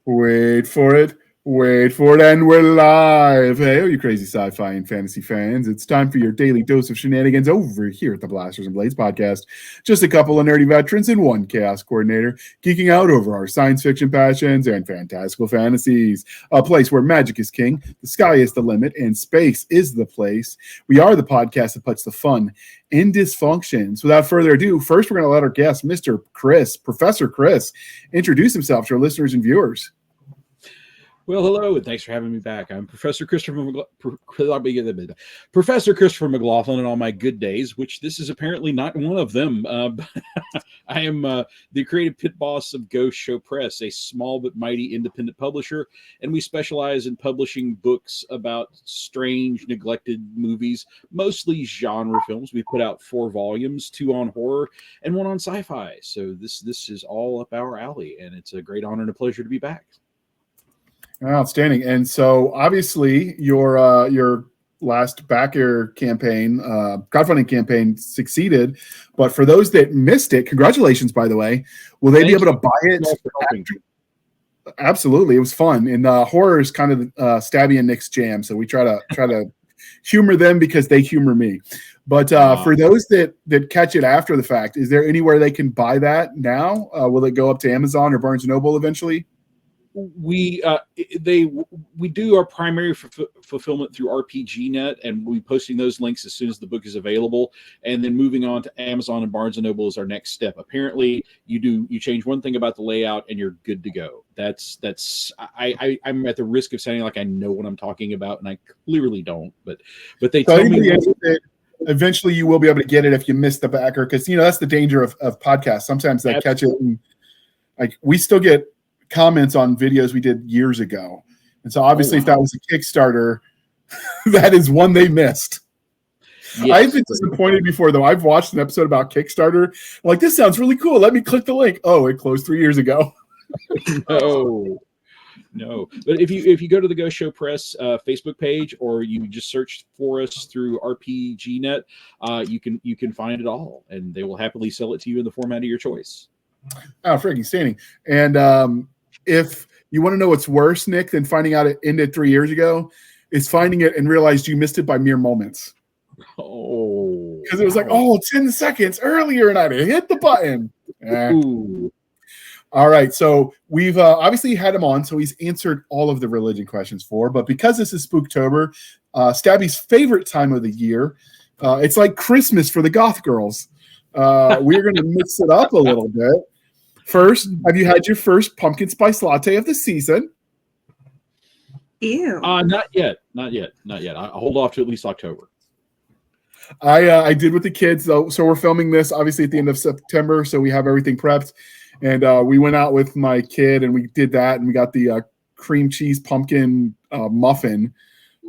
Wait for it. Wait for it, and we're live. Hey, you crazy sci-fi and fantasy fans. It's time for your daily dose of shenanigans over here at the Blasters and Blades podcast. Just a couple of nerdy veterans and one chaos coordinator geeking out over our science fiction passions and fantastical fantasies. A place where magic is king, the sky is the limit, and space is the place. We are the podcast that puts the fun in dysfunctions. Without further ado, first we're going to let our guest, Professor Chris, introduce himself to our listeners and viewers. Well, hello, and thanks for having me back. I'm Professor Christopher Professor Christopher McGlothlin on all my good days, which this is apparently not one of them. I am the creative pit boss of Ghost Show Press, a small but mighty independent publisher, and we specialize in publishing books about strange, neglected movies, mostly genre films. We put out 4 volumes, 2 on horror and 1 on sci-fi. So this is all up our alley, and it's a great honor and a pleasure to be back. Outstanding. And so obviously your last backer campaign, crowdfunding campaign succeeded. But for those that missed it, congratulations, by the way. Will they be able to buy it? Absolutely. It was fun. And horror is kind of Stabby and Nick's jam. So we try to humor them because they humor me. But for those that catch it after the fact, is there anywhere they can buy that now? Will it go up to Amazon or Barnes & Noble eventually? We do our primary fulfillment through RPGNet, and we'll be posting those links as soon as the book is available. And then moving on to Amazon and Barnes & Noble is our next step. Apparently, you change one thing about the layout, and you're good to go. I'm at the risk of sounding like I know what I'm talking about, and I clearly don't. But they tell me. Eventually, you will be able to get it if you miss the backer, because that's the danger of podcasts. Sometimes they catch it, and like we still get comments on videos we did years ago. And so obviously if that was a Kickstarter, that is one they missed. Yes. I've been disappointed before, though. I've watched an episode about Kickstarter. I'm like, this sounds really cool. Let me click the link. Oh, it closed 3 years ago. No. But if you go to the Ghost Show Press Facebook page, or you just search for us through RPGNet, you can find it all, and they will happily sell it to you in the format of your choice. Oh, freaking standing. And if you want to know what's worse, Nick, than finding out it ended 3 years ago, is finding it and realized you missed it by mere moments. Oh. Because it was like, 10 seconds earlier, and I hit the button. Ooh. All right, so we've obviously had him on, so he's answered all of the religion questions but because this is Spooktober, Stabby's favorite time of the year, it's like Christmas for the goth girls. We're going to mix it up a little bit. First, have you had your first pumpkin spice latte of the season? Ew. Not yet. I'll hold off to at least October. I did with the kids, though. So we're filming this obviously at the end of September, so we have everything prepped. And we went out with my kid and we did that, and we got the cream cheese pumpkin muffin.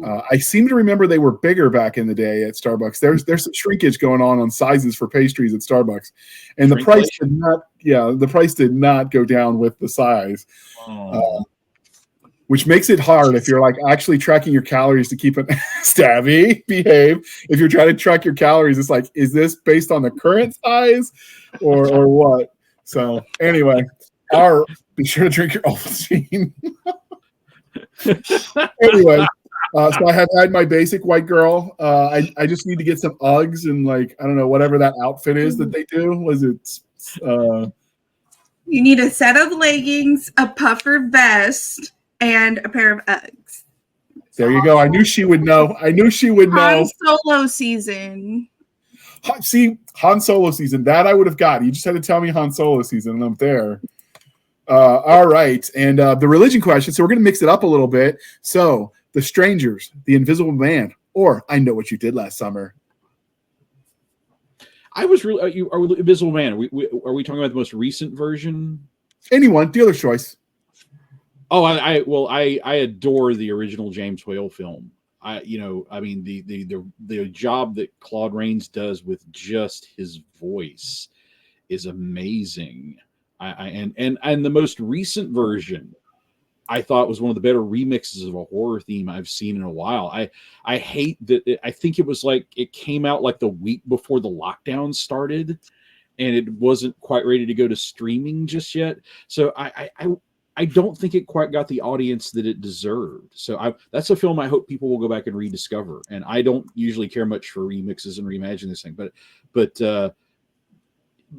I seem to remember they were bigger back in the day at Starbucks. There's some shrinkage going on sizes for pastries at Starbucks, and the price did not go down with the size, which makes it hard if you're like actually tracking your calories to keep it. Stabby, behave. If you're trying to track your calories, it's like, is this based on the current size or what? So anyway, be sure to drink your Ovaltine. Anyway. So I have had my basic white girl. I just need to get some Uggs and I don't know, whatever that outfit is that they do. Was it? You need a set of leggings, a puffer vest, and a pair of Uggs. There you go. I knew she would know. Han Solo season. Han Solo season. That I would have got. You just had to tell me Han Solo season, and I'm there. All right. And the religion question. So we're going to mix it up a little bit. So The Strangers, The Invisible Man, or I Know What You Did Last Summer. I was really. Are we Invisible Man? Are we talking about the most recent version? Anyone, dealer's choice. Oh, I adore the original James Whale film. The job that Claude Rains does with just his voice is amazing. And the most recent version, I thought, was one of the better remixes of a horror theme I've seen in a while. I hate that. I think it was like it came out like the week before the lockdown started, and it wasn't quite ready to go to streaming just yet. So I don't think it quite got the audience that it deserved. So that's a film I hope people will go back and rediscover. And I don't usually care much for remixes and reimagining this thing, but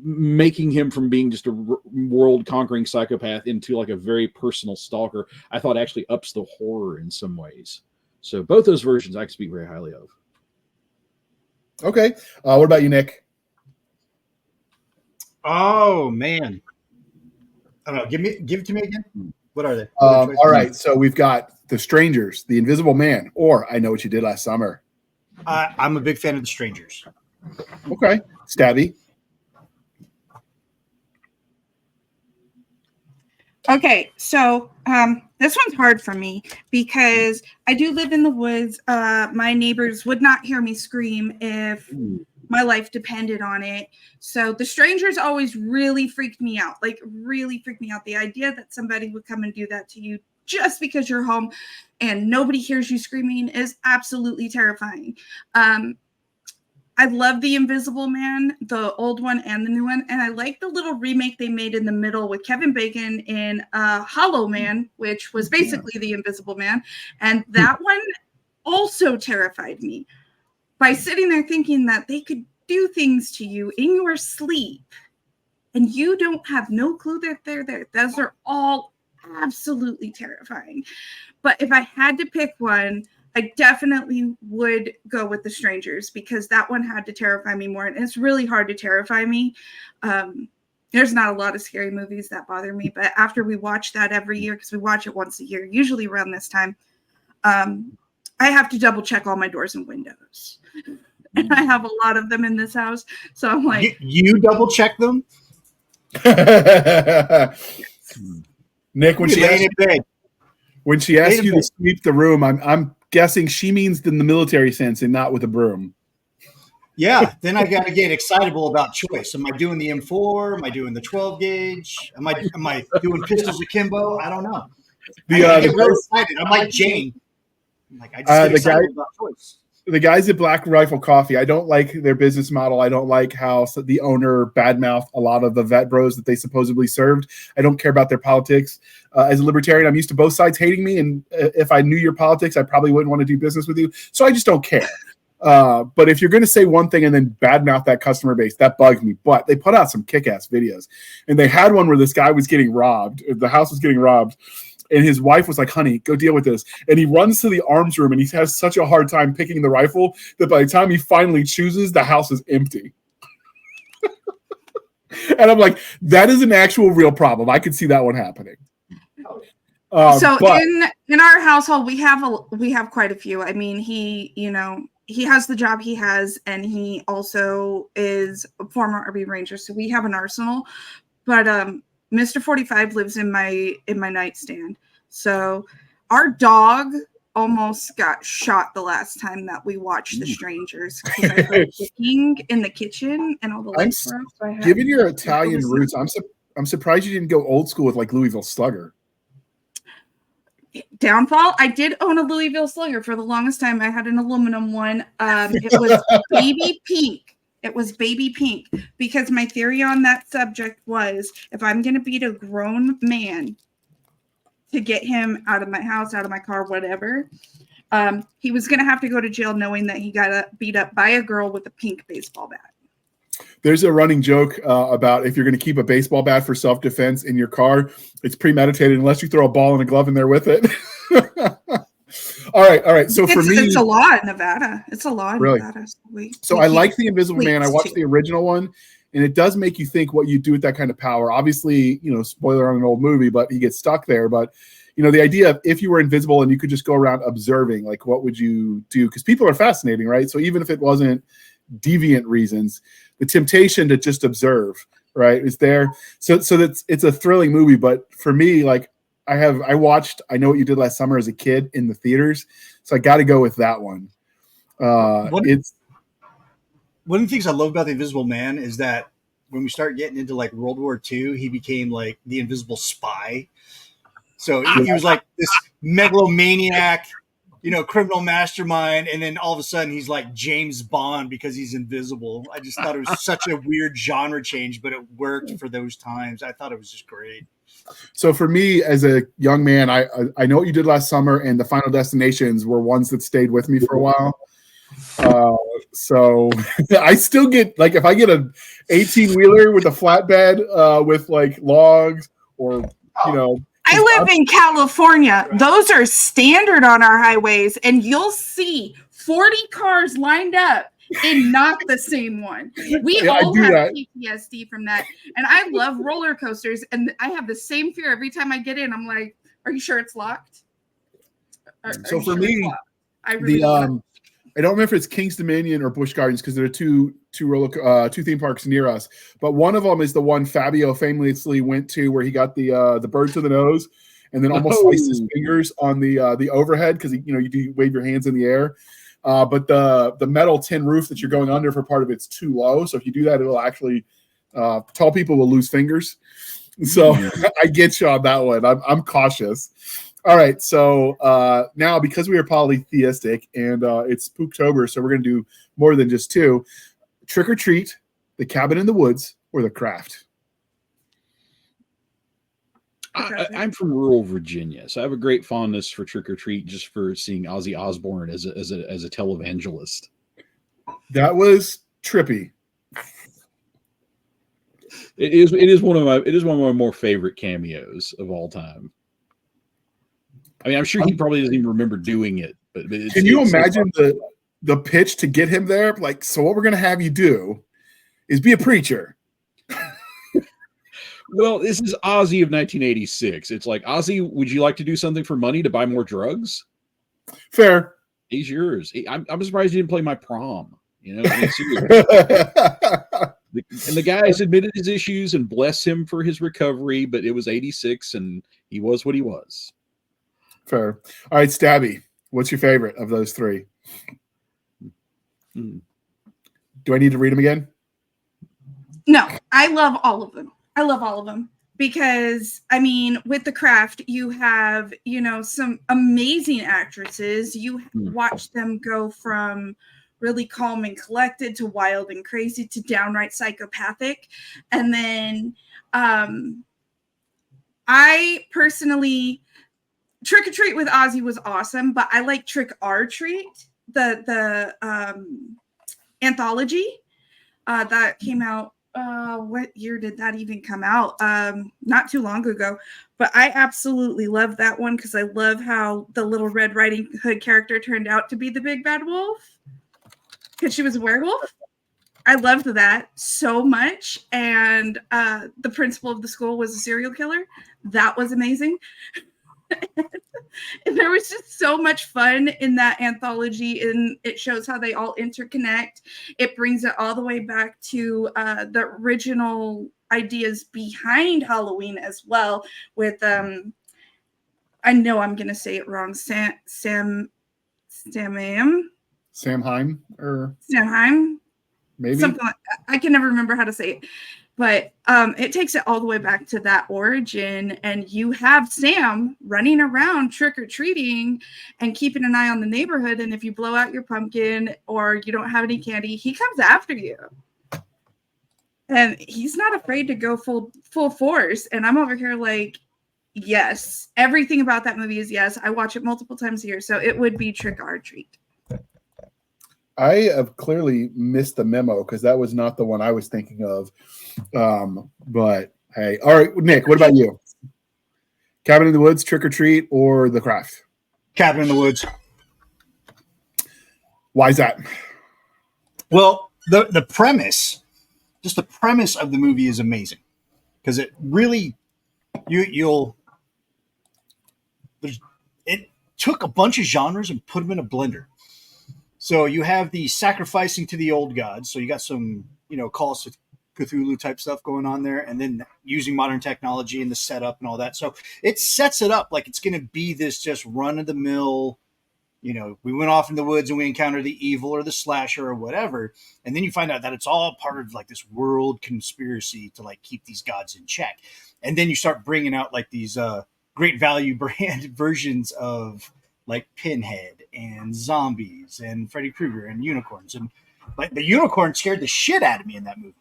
making him from being just a world conquering psychopath into like a very personal stalker, I thought actually ups the horror in some ways. So both those versions I can speak very highly of. Okay. What about you, Nick? Oh man. I don't know. Give it to me again. What are they? All right. So we've got The Strangers, The Invisible Man, or I Know What You Did Last Summer. I'm a big fan of The Strangers. Okay. Stabby. Okay, so this one's hard for me because I do live in the woods. My neighbors would not hear me scream if my life depended on it. So The Strangers always really freaked me out, like really freaked me out. The idea that somebody would come and do that to you just because you're home and nobody hears you screaming is absolutely terrifying. I love The Invisible Man, the old one and the new one. And I like the little remake they made in the middle with Kevin Bacon in Hollow Man, which was basically The Invisible Man. And that one also terrified me by sitting there thinking that they could do things to you in your sleep. And you don't have no clue that they're there. Those are all absolutely terrifying. But if I had to pick one, I definitely would go with The Strangers because that one had to terrify me more. And it's really hard to terrify me. There's not a lot of scary movies that bother me. But after we watch that every year, because we watch it once a year, usually around this time, I have to double check all my doors and windows. And I have a lot of them in this house. So I'm like... You double check them? Nick, when she asks you to sweep the room, I'm guessing she means in the military sense and not with a broom. Yeah, then I got to get excitable about choice. Am I doing the M4? Am I doing the 12 gauge? Am I doing pistols akimbo? I don't know. I get real excited. I'm like Jane. I just get excited about choice. The guys at Black Rifle Coffee, I don't like their business model. I don't like how the owner badmouthed a lot of the vet bros that they supposedly served. I don't care about their politics. As a libertarian, I'm used to both sides hating me, and if I knew your politics, I probably wouldn't want to do business with you. So I just don't care. But if you're going to say one thing and then badmouth that customer base, that bugs me. But they put out some kick-ass videos. And they had one where this guy was getting robbed. The house was getting robbed. And his wife was like, honey, go deal with this. And he runs to the arms room and he has such a hard time picking the rifle that by the time he finally chooses, the house is empty. And I'm like, that is an actual real problem. I could see that one happening. So in our household, we have quite a few. I mean, he has the job he has, and he also is a former Army Ranger. So we have an arsenal, but Mr. 45 lives in my nightstand. So our dog almost got shot the last time that we watched The Strangers because I heard cooking in the kitchen and all the lights were off. So given your Italian roots, I'm surprised you didn't go old school with like Louisville Slugger. Downfall. I did own a Louisville Slugger for the longest time. I had an aluminum one. It was baby pink. It was baby pink because my theory on that subject was if I'm going to beat a grown man to get him out of my house, out of my car, whatever, he was going to have to go to jail knowing that he got beat up by a girl with a pink baseball bat. There's a running joke about if you're going to keep a baseball bat for self-defense in your car, it's premeditated unless you throw a ball and a glove in there with it. All right. So for me, it's a law in Nevada. It's a law in Nevada. So I like The Invisible Man. I watched the original one, and it does make you think what you do with that kind of power. Obviously, spoiler on an old movie, but he gets stuck there. But the idea of if you were invisible and you could just go around observing, like what would you do? Because people are fascinating, right? So even if it wasn't deviant reasons, the temptation to just observe, right, is there. So that's it's a thrilling movie. But for me, like I watched I Know What You Did Last Summer as a kid in the theaters, so I got to go with that one. It's one of the things I love about The Invisible Man is that when we start getting into like World War II, he became like the invisible spy. So he was like this megalomaniac, criminal mastermind, and then all of a sudden he's like James Bond because he's invisible. I just thought it was such a weird genre change, but it worked for those times. I thought it was just great. So for me, as a young man, I know what you did last summer, and the Final Destinations were ones that stayed with me for a while. So I still get, like, if I get a 18-wheeler with a flatbed with like logs, or I live in California. Those are standard on our highways, and you'll see 40 cars lined up and not the same one. We all have PTSD from that. And I love roller coasters, and I have the same fear every time I get in. I'm like, are you sure it's locked? So for me, I don't remember if it's King's Dominion or Busch Gardens, because there are two theme parks near us. But one of them is the one Fabio famously went to, where he got the bird to the nose and then almost sliced his fingers on the overhead, because you do wave your hands in the air. But the metal tin roof that you're going under for part of it's too low. So if you do that, it'll actually tall people will lose fingers. So I get you on that one. I'm cautious. All right, so now, because we are polytheistic and it's Spooktober, so we're going to do more than just two. Trick or Treat, The Cabin in the Woods, or The Craft? I'm from rural Virginia, so I have a great fondness for Trick or Treat, just for seeing Ozzy Osbourne as a televangelist. That was trippy. It is one of my more favorite cameos of all time. I mean, I'm sure he probably doesn't even remember doing it. But can you imagine the pitch to get him there? Like, so what we're going to have you do is be a preacher. Well, this is Ozzy of 1986. It's like, Ozzy, would you like to do something for money to buy more drugs? Fair. He's yours. I'm surprised he didn't play My Prom. And the guys admitted his issues and bless him for his recovery, but it was 86 and he was what he was. Fair. All right, Stabby, what's your favorite of those three? Do I need to read them again? No, I love all of them. Because, I mean, with The Craft, you have, some amazing actresses. You watch them go from really calm and collected to wild and crazy to downright psychopathic. And then I personally... Trick or Treat with Ozzy was awesome, but I like Trick or Treat, the anthology that came out. What year did that even come out? Not too long ago. But I absolutely love that one, because I love how the Little Red Riding Hood character turned out to be the big bad wolf, because she was a werewolf. I loved that so much. And the principal of the school was a serial killer. That was amazing. And there was just so much fun in that anthology, and it shows how they all interconnect. It brings it all the way back to the original ideas behind Halloween as well, with I know I'm gonna say it wrong, Samhain, maybe something like that. I can never remember how to say it. But it takes it all the way back to that origin, and you have Sam running around trick-or-treating and keeping an eye on the neighborhood, and if you blow out your pumpkin or you don't have any candy, he comes after you. And he's not afraid to go full force, and I'm over here like, yes, everything about that movie is yes. I watch it multiple times a year, so it would be Trick or Treat. I have clearly missed the memo, because that was not the one I was thinking of. But hey, all right, Nick, what about you? Cabin in the Woods, Trick or Treat, or The Craft? Cabin in the Woods. Why is that? Well, the premise, just the premise of the movie is amazing, because it really it took a bunch of genres and put them in a blender. So you have the sacrificing to the old gods. So you got some, Calls to Cthulhu type stuff going on there, and then using modern technology and the setup and all that. So it sets it up like it's going to be this just run of the mill. We went off in the woods and we encountered the evil or the slasher or whatever. And then you find out that it's all part of like this world conspiracy to like keep these gods in check. And then you start bringing out like these great value brand versions of like Pinhead and zombies and Freddy Krueger and unicorns. And like the unicorn scared the shit out of me in that movie.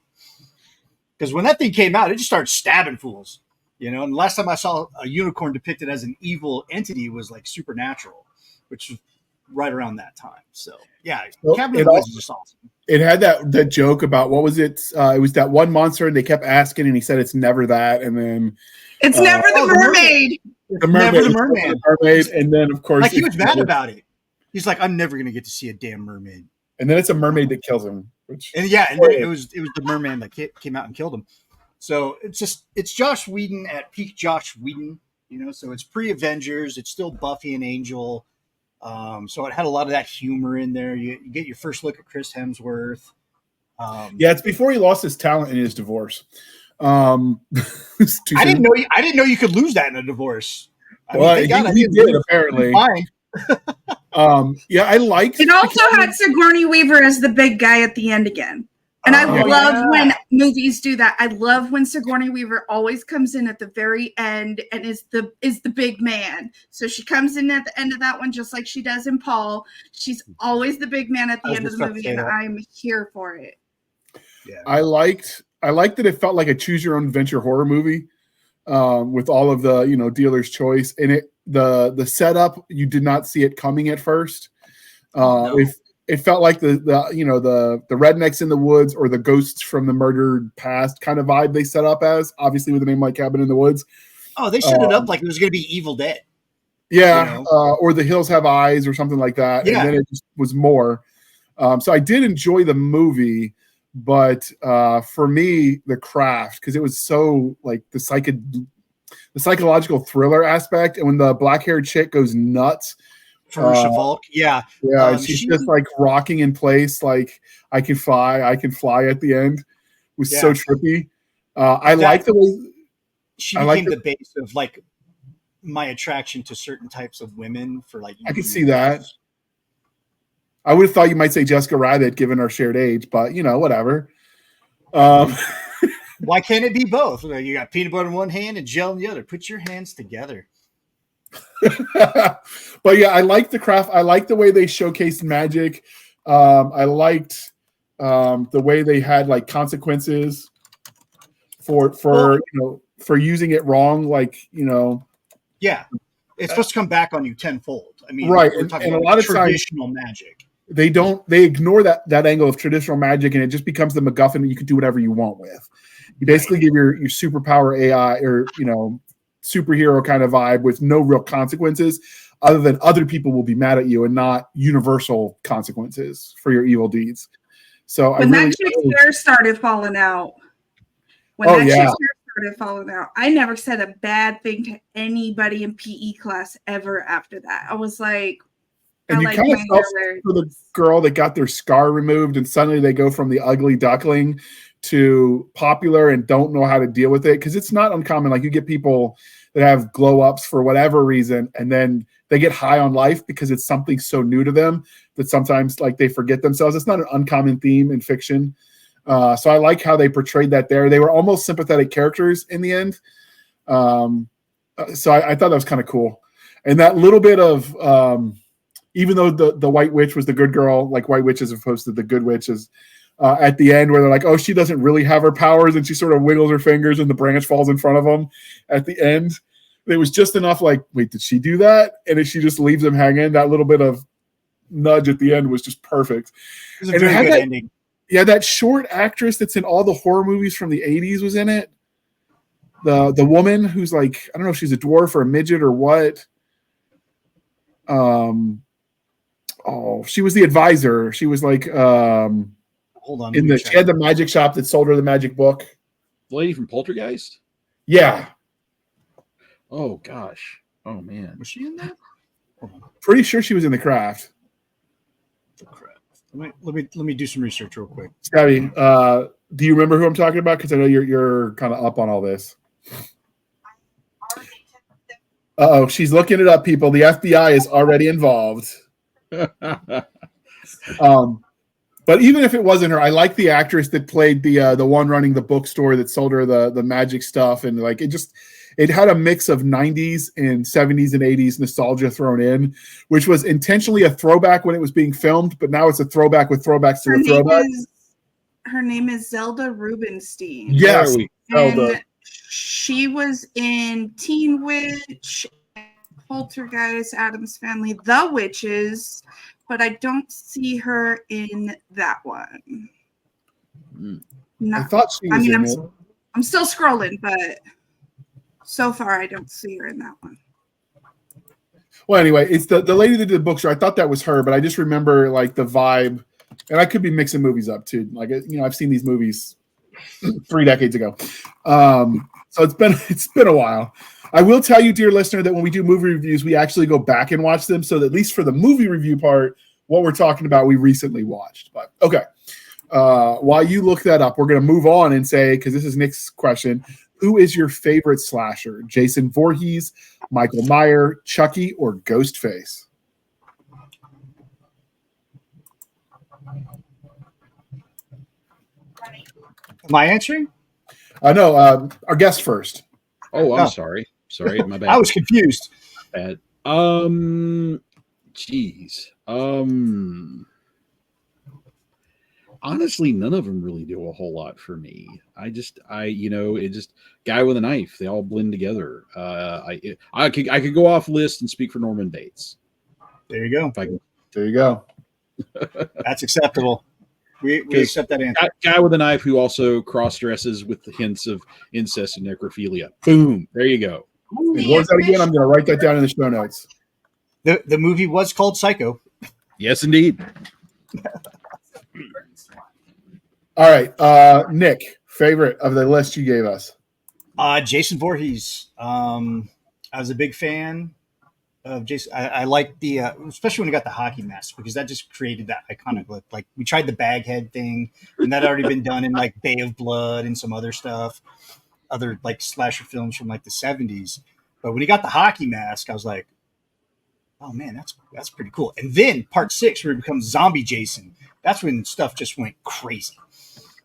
Because when that thing came out, it just started stabbing fools. And the last time I saw a unicorn depicted as an evil entity was like Supernatural, which was right around that time. So yeah, Cabin in the Woods is just awesome. It had that joke about what was it? It was that one monster, and they kept asking, and he said it's never that, and then it's never the mermaid. Never the mermaid. And then of course, like he was mad about it. He's like, I'm never gonna get to see a damn mermaid. And then it's a mermaid that kills him. And it was the merman that came out and killed him. So it's Joss Whedon at peak Joss Whedon, So it's pre-Avengers. It's still Buffy and Angel. So it had a lot of that humor in there. You get your first look at Chris Hemsworth. It's before he lost his talent in his divorce. I didn't know you could lose that in a divorce. He did apparently. I liked. It also had Sigourney Weaver as the big guy at the end again. And I love when movies do that. I love when Sigourney Weaver always comes in at the very end and is the big man. So she comes in at the end of that one just like she does in Paul. She's always the big man at the end of the movie, and I'm here for it. Yeah. I liked that it felt like a choose your own adventure horror movie, with all of the dealer's choice, and the setup, you did not see it coming at first. It felt like the rednecks in the woods or the ghosts from the murdered past kind of vibe they set up as, obviously with a name like Cabin in the Woods. Oh, they set it up like it was going to be Evil Dead. Yeah, or The Hills Have Eyes or something like that. Yeah. And then it just was more. So I did enjoy the movie, but for me, The Craft, because it was so like the psychological thriller aspect, and when the black-haired chick goes nuts. Farusha Volk, she's just like rocking in place, like I can fly at the end. It was so trippy. I like the way she became the base of like my attraction to certain types of women for like. I could see that. I would have thought you might say Jessica Rabbit, given our shared age, but whatever. Why can't it be both? You got peanut butter in one hand and gel in the other. Put your hands together. But yeah, I liked The Craft. I liked the way they showcased magic. I liked the way they had like consequences for using it wrong. Yeah, it's supposed to come back on you tenfold. I mean, right. We're talking and about a lot of traditional times, magic. They ignore that angle of traditional magic, and it just becomes the MacGuffin that you can do whatever you want with. You basically give your superpower AI or superhero kind of vibe with no real consequences, other than other people will be mad at you and not universal consequences for your evil deeds. So when that chick's hair started falling out, I never said a bad thing to anybody in PE class ever after that. I was like, and you kind of felt for the girl that got their scar removed, and suddenly they go from the ugly duckling to popular and don't know how to deal with it, because it's not uncommon. Like you get people that have glow ups for whatever reason, and then they get high on life because it's something so new to them that sometimes like they forget themselves. It's not an uncommon theme in fiction. So I like how they portrayed that there. They were almost sympathetic characters in the end. So I thought that was kind of cool. And that little bit of, even though the white witch was the good girl, like white witch as opposed to the good witches, at the end where they're like, oh, she doesn't really have her powers, and she sort of wiggles her fingers and the branch falls in front of them at the end. It was just enough like, wait, did she do that? And if she just leaves them hanging, that little bit of nudge at the end was just perfect. It was a very good ending. Yeah, that short actress that's in all the horror movies from the 80s was in it. The woman who's like, I don't know if she's a dwarf or a midget or what. She was the advisor. She was like hold on. She had the magic shop that sold her the magic book. The lady from Poltergeist? Yeah. Oh gosh. Oh man. Was she in that? Pretty sure she was in The Craft. The Craft. Let me do some research real quick. Stabby, do you remember who I'm talking about? Because I know you're kind of up on all this. She's looking it up, people. The FBI is already involved. But even if it wasn't her, I like the actress that played the one running the bookstore that sold her the magic stuff, and like it had a mix of 90s and 70s and 80s nostalgia thrown in, which was intentionally a throwback when it was being filmed, but now it's a throwback with throwbacks to a throwback. Her name is Zelda Rubinstein. Yes, and She was in Teen Witch, Poltergeist, Addams Family, The Witches, but I don't see her in that one. No. I thought she was in it. I'm still scrolling, but so far I don't see her in that one. Well, anyway, it's the lady that did the bookstore. I thought that was her, but I just remember like the vibe, and I could be mixing movies up too. Like, you know, I've seen these movies 3 decades ago, so it's been a while. I will tell you, dear listener, that when we do movie reviews, we actually go back and watch them. So that at least for the movie review part, what we're talking about, we recently watched. But okay, while you look that up, we're going to move on and say, because this is Nick's question, who is your favorite slasher? Jason Voorhees, Michael Myers, Chucky, or Ghostface? Am I answering? No, our guest first. Oh, I'm sorry. Sorry, my bad. I was confused. Bad. Geez. Honestly, none of them really do a whole lot for me. It just guy with a knife. They all blend together. I could go off list and speak for Norman Bates. There you go. There you go. That's acceptable. We accept that answer. Guy with a knife who also cross dresses with the hints of incest and necrophilia. Boom. There you go. And what's that again? I'm going to write that down in the show notes. The movie was called Psycho. Yes, indeed. All right, Nick, favorite of the list you gave us? Jason Voorhees. I was a big fan of Jason. I liked the, especially when he got the hockey mask, because that just created that iconic look. Like, we tried the baghead thing, and that had already been done in like Bay of Blood and some other stuff, other like slasher films from like the 70s. But when he got the hockey mask, I was like, oh man, that's pretty cool. And then part 6, where it becomes Zombie Jason, that's when stuff just went crazy.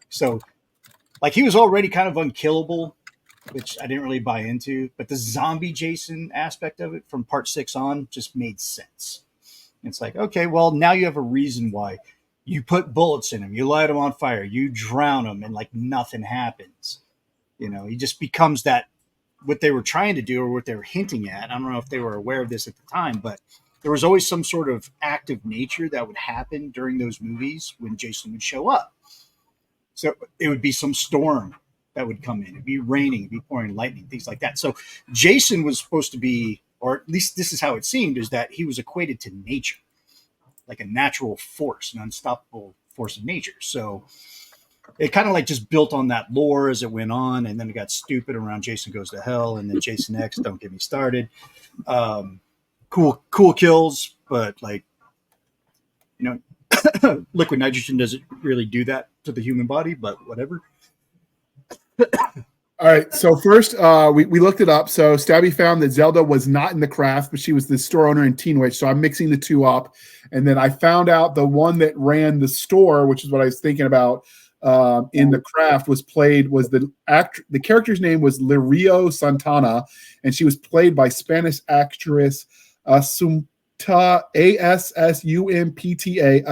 So, like, he was already kind of unkillable, which I didn't really buy into, but the zombie Jason aspect of it from part 6 on just made sense. It's like, okay, well, now you have a reason why. You put bullets in him, you light him on fire, you drown him, and like nothing happens. You know, he just becomes that, what they were trying to do or what they were hinting at. I don't know if they were aware of this at the time, but there was always some sort of active nature that would happen during those movies when Jason would show up. So it would be some storm that would come in. It'd be raining, it'd be pouring lightning, things like that. So Jason was supposed to be, or at least this is how it seemed, is that he was equated to nature, like a natural force, an unstoppable force of nature. So it kind of like just built on that lore as it went on, and then it got stupid around Jason Goes to Hell, and then Jason X, don't get me started. Cool kills, but like, you know, liquid nitrogen doesn't really do that to the human body, but whatever. All right. So first, we looked it up. So Stabby found that Zelda was not in The Craft, but she was the store owner in Teen Witch. So I'm mixing the two up. And then I found out the one that ran the store, which is what I was thinking about, in The Craft, was the character's name was Lirio Santana, and she was played by Spanish actress Assumpta,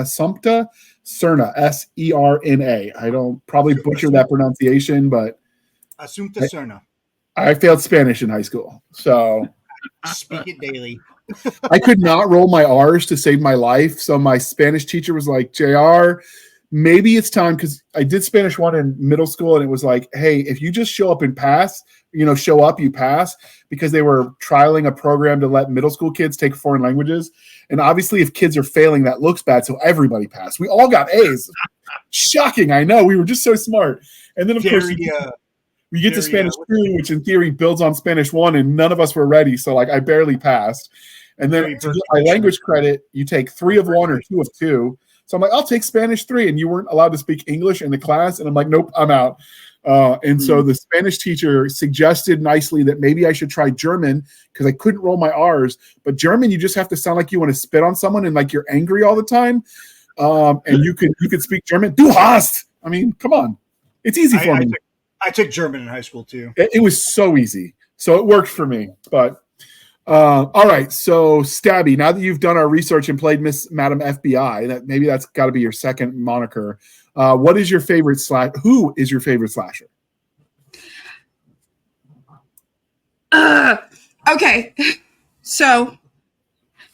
Assumpta Serna, Serna. I don't probably butcher that pronunciation, but Assumpta Serna. I failed Spanish in high school, so speak it daily. I could not roll my R's to save my life. So my Spanish teacher was like, JR, maybe it's time, because I did Spanish 1 in middle school, and it was like, hey, if you just show up and pass, show up, you pass, because they were trialing a program to let middle school kids take foreign languages. And obviously, if kids are failing, that looks bad. So everybody passed. We all got A's. Shocking, I know. We were just so smart. And then, of course, we get to Spanish 2, which in theory builds on Spanish 1, and none of us were ready. So, like, I barely passed. And then to get my language credit, you take 3 of 1 or 2 of 2. So I'm like, I'll take Spanish 3. And you weren't allowed to speak English in the class. And I'm like, nope, I'm out. So the Spanish teacher suggested nicely that maybe I should try German, because I couldn't roll my R's. But German, you just have to sound like you want to spit on someone and like you're angry all the time. And you could speak German. Du hast. I mean, come on. It's easy for me. I took German in high school too. It was so easy. So it worked for me. But all right. So Stabby, now that you've done our research and played Miss Madam FBI, maybe that's got to be your second moniker. What is your favorite who is your favorite slasher? Okay, so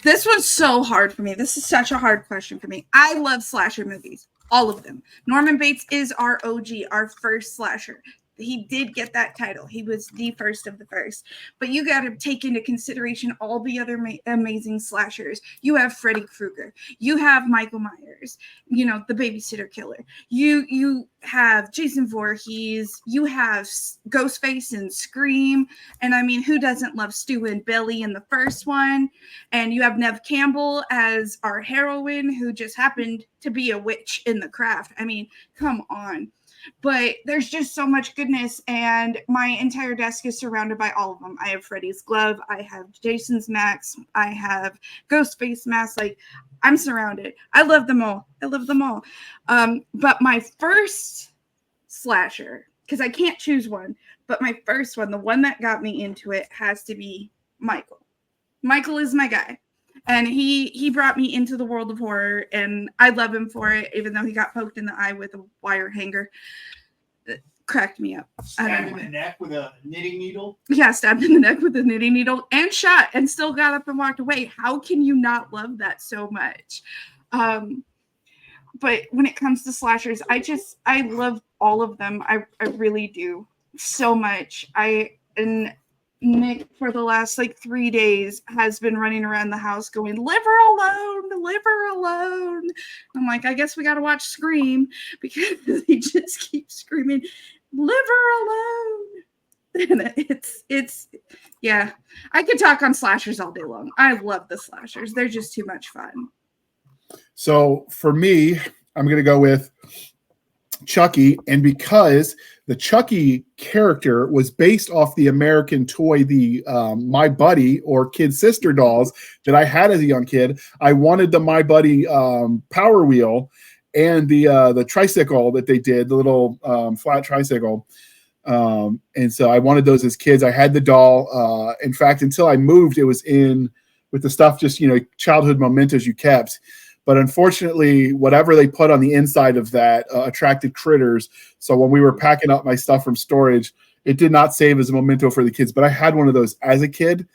this one's so hard for me. This is such a hard question for me. I love slasher movies, all of them. Norman Bates is our OG, our first slasher. He did get that title. He was the first of the first. But you got to take into consideration all the other amazing slashers. You have Freddy Krueger. You have Michael Myers. You know, the babysitter killer. You have Jason Voorhees. You have Ghostface and Scream. And I mean, who doesn't love Stu and Billy in the first one? And you have Neve Campbell as our heroine, who just happened to be a witch in the craft. I mean, come on. But there's just so much goodness, and my entire desk is surrounded by all of them. I have Freddy's glove, I have Jason's mask, I have Ghostface mask. Like, I'm surrounded. I love them all. But my first slasher, because I can't choose one, but my first one, the one that got me into it, has to be Michael. Michael is my guy. And he brought me into the world of horror, and I love him for it, even though he got poked in the eye with a wire hanger. It cracked me up. Stabbed in the neck with a knitting needle? Yeah, stabbed in the neck with a knitting needle and shot and still got up and walked away. How can you not love that so much? But when it comes to slashers, I love all of them. I really do so much. And Nick, for the last 3 days, has been running around the house going, "Leave her alone, leave her alone." I'm like, I guess we got to watch Scream, because he just keeps screaming, "Leave her alone." And it's yeah. I could talk on slashers all day long. I love the slashers. They're just too much fun. So for me, I'm going to go with Chucky, and because the Chucky character was based off the American toy, the My Buddy or Kid Sister dolls that I had as a young kid, I wanted the My Buddy Power Wheel and the tricycle that they did, the little flat tricycle. And so I wanted those as kids. I had the doll. In fact, until I moved, it was in with the stuff, just, childhood mementos you kept. But unfortunately, whatever they put on the inside of that attracted critters. So when we were packing up my stuff from storage, it did not save as a memento for the kids. But I had one of those as a kid.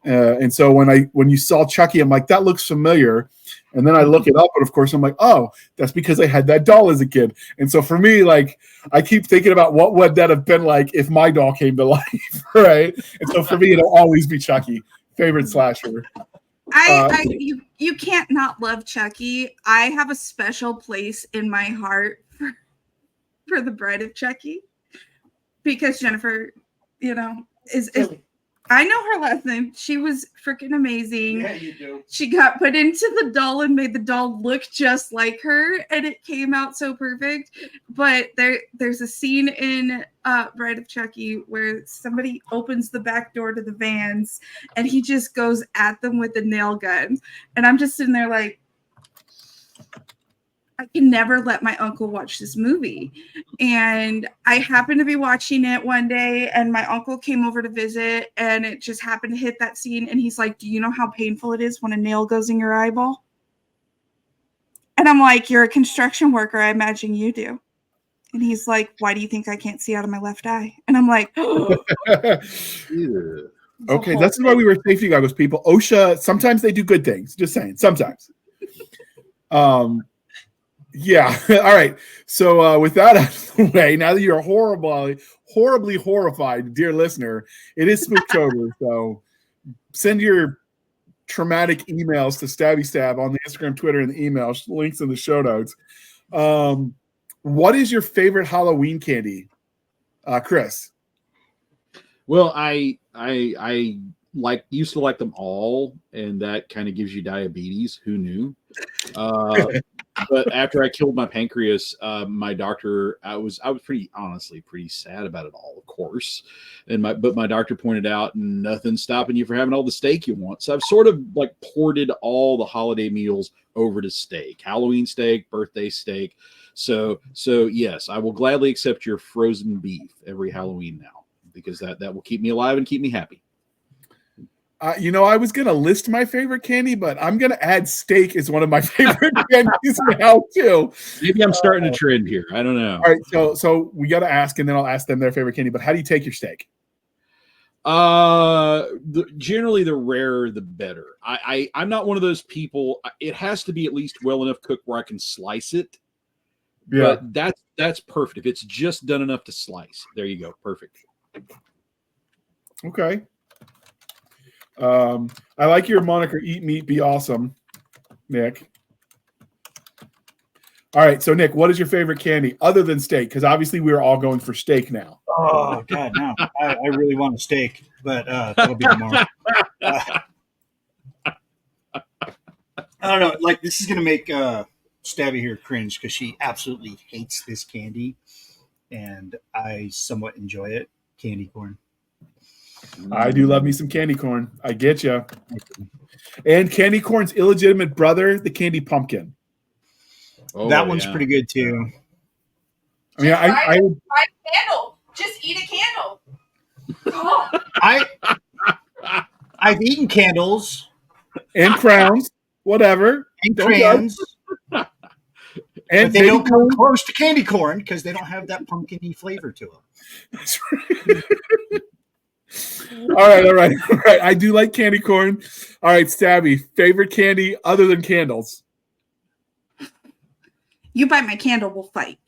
And so when you saw Chucky, I'm like, that looks familiar. And then I look it up, and of course I'm like, oh, that's because I had that doll as a kid. And so for me, I keep thinking about what would that have been like if my doll came to life, right? And so for me, it'll always be Chucky, favorite slasher. You can't not love Chucky. I have a special place in my heart for the Bride of Chucky, because Jennifer, is I know her last name. She was freaking amazing. Yeah, you do. She got put into the doll and made the doll look just like her, and it came out so perfect. But there's a scene in Bride of Chucky where somebody opens the back door to the vans, and he just goes at them with a nail gun. And I'm just sitting there like, I can never let my uncle watch this movie. And I happened to be watching it one day, and my uncle came over to visit, and it just happened to hit that scene. And he's like, "Do you know how painful it is when a nail goes in your eyeball?" And I'm like, "You're a construction worker. I imagine you do." And he's like, "Why do you think I can't see out of my left eye?" And I'm like, Okay, that's why we were safety goggles, people. OSHA, sometimes they do good things. Just saying, sometimes. Yeah. All right. So with that out of the way, now that you're horribly horrified, dear listener, it is Spooktober. So send your traumatic emails to Stabby Stab on the Instagram, Twitter, and the email. Links in the show notes. What is your favorite Halloween candy, Chris? Well, I used to like them all, and that kind of gives you diabetes. Who knew? But after I killed my pancreas, my doctor, I was pretty sad about it all, of course. But my doctor pointed out, nothing's stopping you from having all the steak you want. So I've sort of ported all the holiday meals over to steak, Halloween steak, birthday steak. So yes, I will gladly accept your frozen beef every Halloween now, because that will keep me alive and keep me happy. I was going to list my favorite candy, but I'm going to add steak as one of my favorite candies now, too. Maybe I'm starting a trend here. I don't know. All right, so we got to ask, and then I'll ask them their favorite candy. But how do you take your steak? Generally, the rarer the better. I'm not one of those people. It has to be at least well enough cooked where I can slice it. Yeah. But that's perfect. If it's just done enough to slice, there you go. Perfect. Okay. I like your moniker, Eat Meat, Be Awesome, Nick. All right, so Nick, what is your favorite candy other than steak? Because obviously we're all going for steak now. Oh God, no! I really want a steak, but that'll be tomorrow. I don't know. Like, this is gonna make Stabby here cringe because she absolutely hates this candy, and I somewhat enjoy it. Candy corn. I do love me some candy corn. I get you. And candy corn's illegitimate brother, the candy pumpkin. Oh, That one's pretty good too. I mean, I Buy a candle. Just eat a candle. I've eaten candles and crowns, whatever. and Don't crayons, and but they baby don't come corn. close to candy corn because they don't have that pumpkin-y flavor to them. That's right. All right. I do like candy corn. All right, Stabby, favorite candy other than candles. You bite my candle, we'll fight.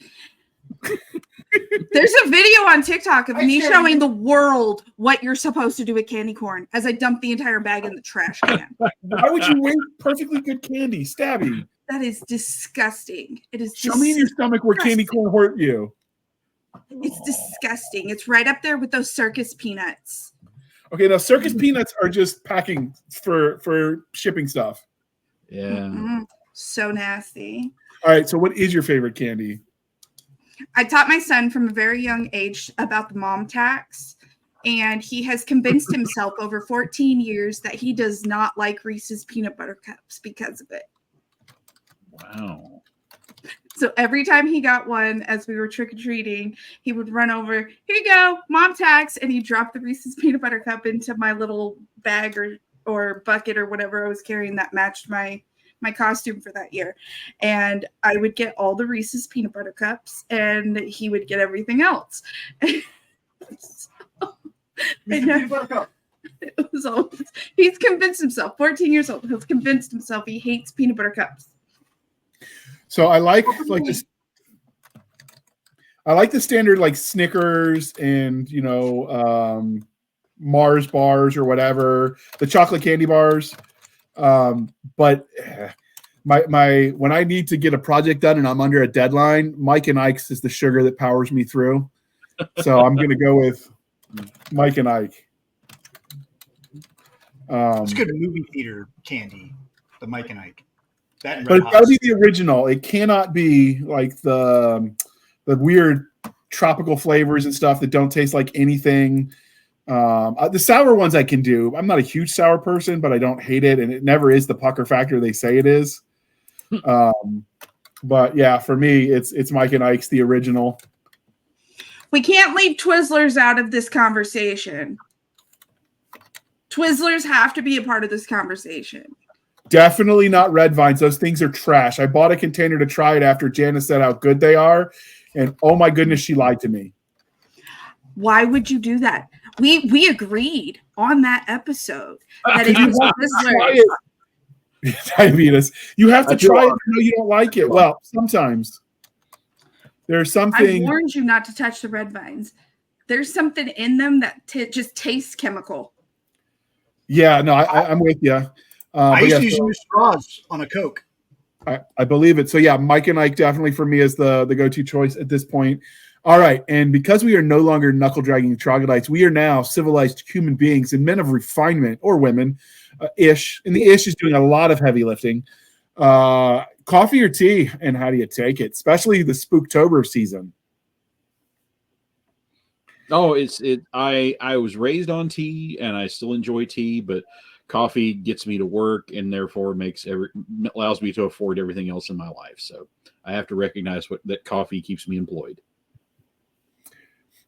There's a video on TikTok of me showing the world what you're supposed to do with candy corn as I dump the entire bag in the trash can. Why would you waste perfectly good candy, Stabby? That is disgusting. It is Show me in your stomach where candy corn hurt you. It's disgusting. It's right up there with those circus peanuts. Okay, now circus peanuts are just packing for shipping stuff. Yeah. Mm-mm. So nasty. All right, so what is your favorite candy? I taught my son from a very young age about the mom tax, and he has convinced himself over 14 years that he does not like Reese's peanut butter cups because of it. Wow. So every time he got one as we were trick-or-treating, he would run over, here you go, mom tax, and he'd drop the Reese's peanut butter cup into my little bag or bucket or whatever I was carrying that matched my costume for that year. And I would get all the Reese's peanut butter cups and he would get everything else. It was always, he's convinced himself, 14 years old, he's convinced himself he hates peanut butter cups. So I like this. I like the standard like Snickers and Mars bars or whatever, the chocolate candy bars. But my when I need to get a project done and I'm under a deadline, Mike and Ike's is the sugar that powers me through. So I'm gonna go with Mike and Ike. It's good movie theater candy, the Mike and Ike. That and but it's gotta be the original. It cannot be like the weird tropical flavors and stuff that don't taste like anything. The sour ones I can do. I'm not a huge sour person, but I don't hate it, and it never is the pucker factor they say it is. But yeah, for me, it's Mike and Ike's the original. We can't leave Twizzlers out of this conversation. Twizzlers have to be a part of this conversation. Definitely not Red Vines. Those things are trash. I bought a container to try it after Janice said how good they are, and oh my goodness, she lied to me. Why would you do that? We agreed on that episode that if you want diabetes, you have to try it. No, you don't like it. Well, sometimes there's something. I warned you not to touch the Red Vines. There's something in them that just tastes chemical. Yeah, no, I'm with you. I used to use straws on a Coke. I believe it. So yeah, Mike and Ike definitely for me is the go-to choice at this point. All right, and because we are no longer knuckle-dragging troglodytes, we are now civilized human beings and men of refinement, or women, ish. And the ish is doing a lot of heavy lifting. Coffee or tea, and how do you take it? Especially the Spooktober season. Oh, I was raised on tea, and I still enjoy tea, but coffee gets me to work, and therefore allows me to afford everything else in my life. So I have to recognize that coffee keeps me employed.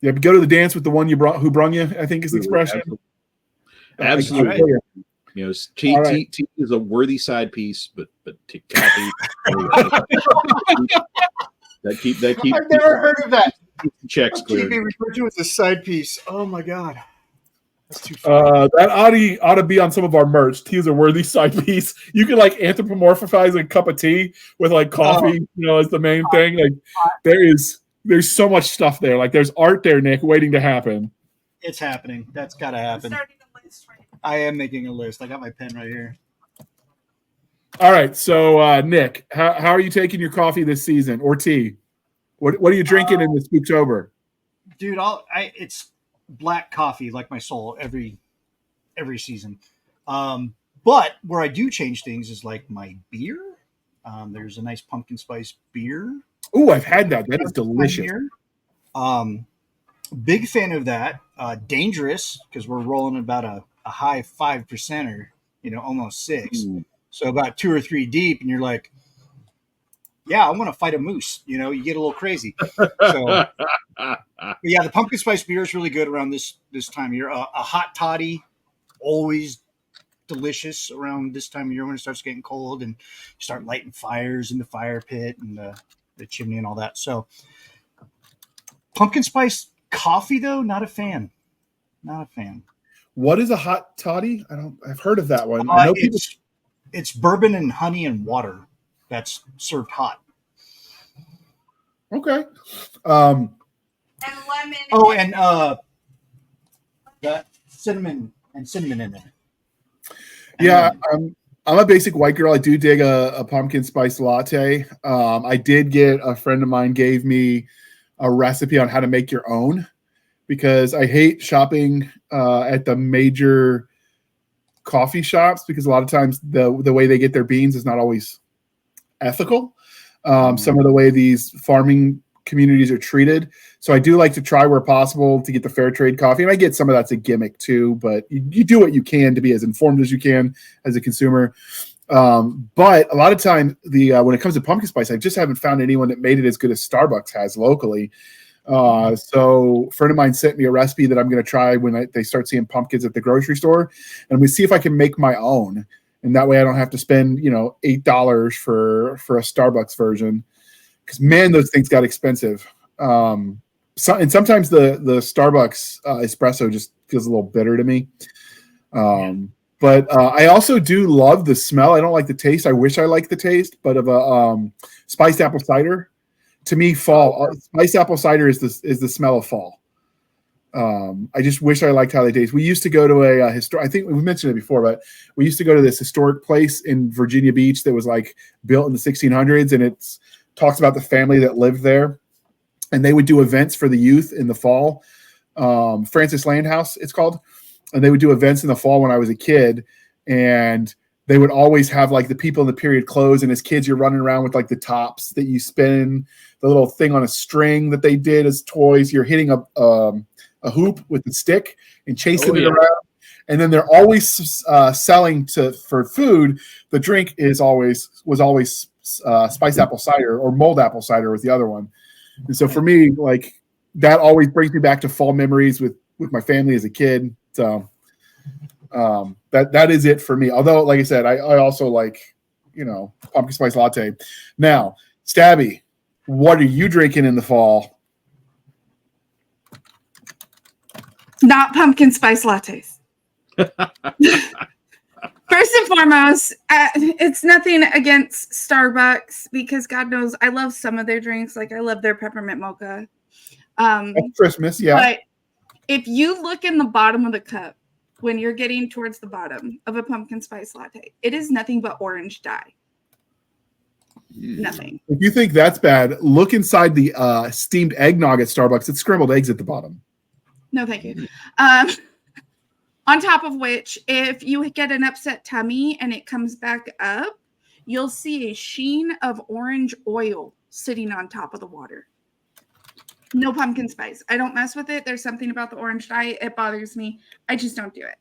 Yeah, but go to the dance with the one who brung you, I think is the expression. Absolutely. Tea is a worthy side piece, but coffee. I've never heard of that. Checks clear. Being referred to as a side piece. Oh my god. That's too funny. That ought to be on some of our merch. Tea is a worthy side piece. You can like anthropomorphize a cup of tea with like coffee, as the main thing. Like there's so much stuff there. Like there's art there, Nick, waiting to happen. It's happening. That's got to happen. I'm starting a list right now. I am making a list. I got my pen right here. All right, so Nick, how are you taking your coffee this season or tea? What are you drinking in this Spooktober? Dude, it's black coffee like my soul every season. But where I do change things is like my beer. There's a nice pumpkin spice beer. Oh, I've had that. That is delicious. Big fan of that. Dangerous because we're rolling about a high 5%, almost 6. So about 2 or 3 deep, and you're like, yeah, I want to fight a moose. You get a little crazy. So, yeah, the pumpkin spice beer is really good around this time of year. A hot toddy, always delicious around this time of year when it starts getting cold and you start lighting fires in the fire pit and the chimney and all that. So, pumpkin spice coffee, though, not a fan. Not a fan. What is a hot toddy? I've heard of that one. I know it's bourbon and honey and water that's served hot. Okay. And lemon. Oh, and the cinnamon in there. Yeah, I'm a basic white girl. I do dig a pumpkin spice latte. I did get a friend of mine gave me a recipe on how to make your own because I hate shopping at the major coffee shops because a lot of times the way they get their beans is not always ethical. Some of the way these farming communities are treated. So I do like to try where possible to get the fair trade coffee. And I get some of that's a gimmick too, but you do what you can to be as informed as you can as a consumer. But a lot of time when it comes to pumpkin spice, I just haven't found anyone that made it as good as Starbucks has locally. So a friend of mine sent me a recipe that I'm going to try when they start seeing pumpkins at the grocery store, and we see if I can make my own. And that way I don't have to spend, $8 for a Starbucks version. Because man, those things got expensive. And sometimes the Starbucks espresso just feels a little bitter to me. But I also do love the smell. I don't like the taste. I wish I liked the taste, but of a spiced apple cider. To me, fall spiced apple cider is the smell of fall. I just wish I liked how they taste. We used to go to I think we mentioned it before, but we used to go to this historic place in Virginia Beach that was like built in the 1600s, and it talks about the family that lived there, and they would do events for the youth in the fall. Francis Land House, it's called, and they would do events in the fall when I was a kid, and they would always have like the people in the period clothes, and as kids, you're running around with like the tops that you spin, the little thing on a string that they did as toys. You're hitting a hoop with the stick and chasing it around. And then they're always selling for food. The drink was always spiced apple cider, or mulled apple cider was the other one. And so for me, like that always brings me back to fall memories with my family as a kid. So that is it for me. Although, like I said, I also like, pumpkin spice latte. Now, Stabby, what are you drinking in the fall? Not pumpkin spice lattes. First and foremost, it's nothing against Starbucks because God knows I love some of their drinks. Like I love their peppermint mocha. That's Christmas, yeah. But if you look in the bottom of the cup, when you're getting towards the bottom of a pumpkin spice latte, it is nothing but orange dye. Nothing. If you think that's bad, look inside the steamed eggnog at Starbucks. It's scrambled eggs at the bottom. No, thank you. On top of which, if you get an upset tummy and it comes back up, you'll see a sheen of orange oil sitting on top of the water. No pumpkin spice. I don't mess with it. There's something about the orange dye. It bothers me. I just don't do it.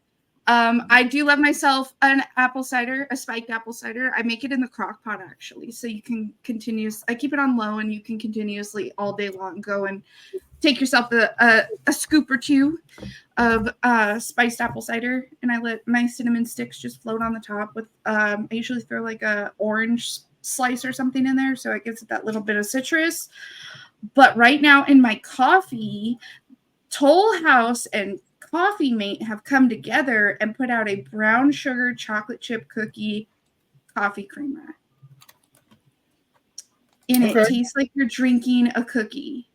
I do love myself an apple cider, a spiked apple cider. I make it in the crock pot actually. So you can I keep it on low and you can continuously all day long go and take yourself a scoop or two of spiced apple cider. And I let my cinnamon sticks just float on the top with, I usually throw like a orange slice or something in there. So it gives it that little bit of citrus. But right now in my coffee, Toll House and Coffee Mate have come together and put out a brown sugar chocolate chip cookie coffee creamer. And it tastes like you're drinking a cookie.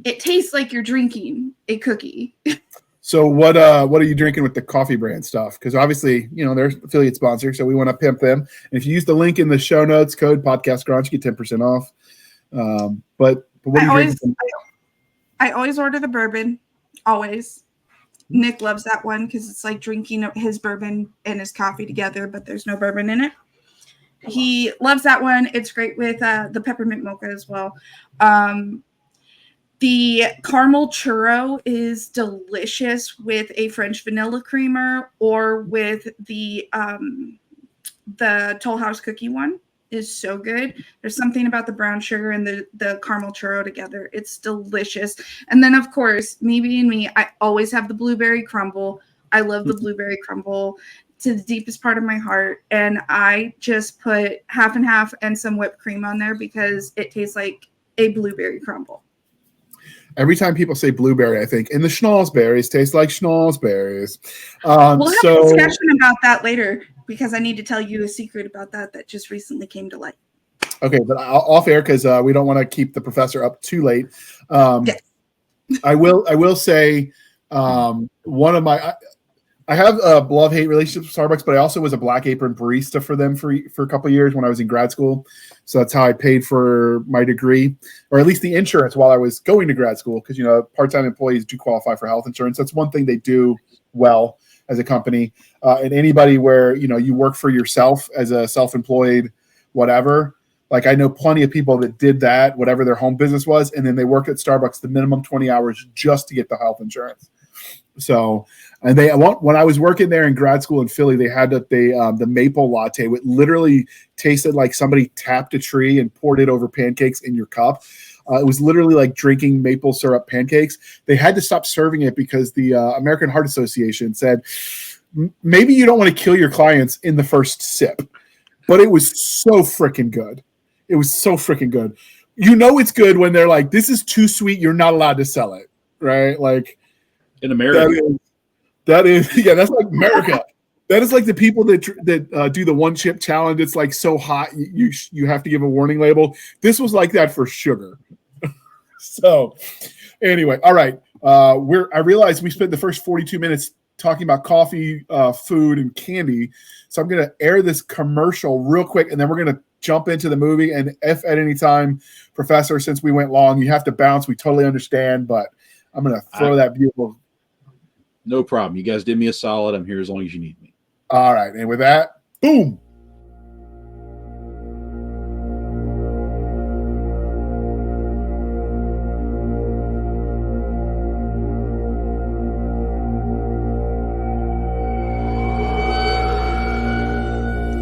It tastes like you're drinking a cookie. So what are you drinking with the coffee brand stuff? Because obviously, you know, they're affiliate sponsor, so we want to pimp them. And if you use the link in the show notes, code podcast Grunt, you get 10% off. But what are you drinking? I always order the bourbon. Always. Nick loves that one because it's like drinking his bourbon and his coffee together, but there's no bourbon in it. He loves that one. It's great with the peppermint mocha as well. The caramel churro is delicious with a French vanilla creamer, or with the Toll House cookie one is so good. There's something about the brown sugar and the caramel churro together. It's delicious. And then, of course, me being me, I always have the blueberry crumble. I love the blueberry crumble to the deepest part of my heart. And I just put half and half and some whipped cream on there because it tastes like a blueberry crumble. Every time people say blueberry, I think, and the schnozberries taste like schnozberries. We'll have a discussion about that later because I need to tell you a secret about that just recently came to light. Okay, but off air because we don't want to keep the professor up too late. Yes. I will say one of my I have a love-hate relationship with Starbucks, but I also was a Black Apron barista for them for a couple of years when I was in grad school. So that's how I paid for my degree, or at least the insurance while I was going to grad school, because, you know, part-time employees do qualify for health insurance. That's one thing they do well as a company. And anybody where, you know, you work for yourself as a self-employed whatever, like I know plenty of people that did that, whatever their home business was, and then they worked at Starbucks the minimum 20 hours just to get the health insurance. So, and when I was working there in grad school in Philly, they had the maple latte, which literally tasted like somebody tapped a tree and poured it over pancakes in your cup. It was literally like drinking maple syrup pancakes. They had to stop serving it because the American Heart Association said, maybe you don't want to kill your clients in the first sip. But it was so freaking good. It was so freaking good. You know it's good when they're like, this is too sweet, you're not allowed to sell it, right? Like, in America. That is yeah, that's like America. That is like the people that do the one chip challenge. It's like so hot you have to give a warning label. This was like that for sugar. So anyway, all right. I realized we spent the first 42 minutes talking about coffee, food, and candy. So I'm gonna air this commercial real quick, and then we're gonna jump into the movie. And if at any time, Professor, since we went long, you have to bounce, we totally understand, but I'm gonna throw that beautiful. No problem. You guys did me a solid. I'm here as long as you need me. All right. And with that, boom.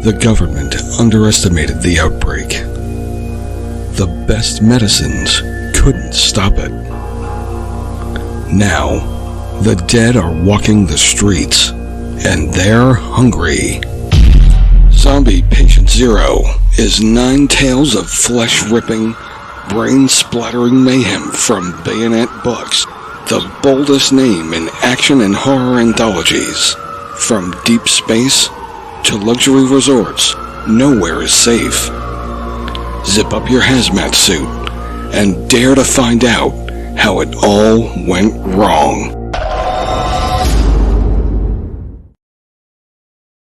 The government underestimated the outbreak. The best medicines couldn't stop it. Now, the dead are walking the streets, and they're hungry. Zombie Patient Zero is 9 tales of flesh-ripping, brain-splattering mayhem from Bayonet Books, the boldest name in action and horror anthologies. From deep space to luxury resorts, nowhere is safe. Zip up your hazmat suit and dare to find out how it all went wrong.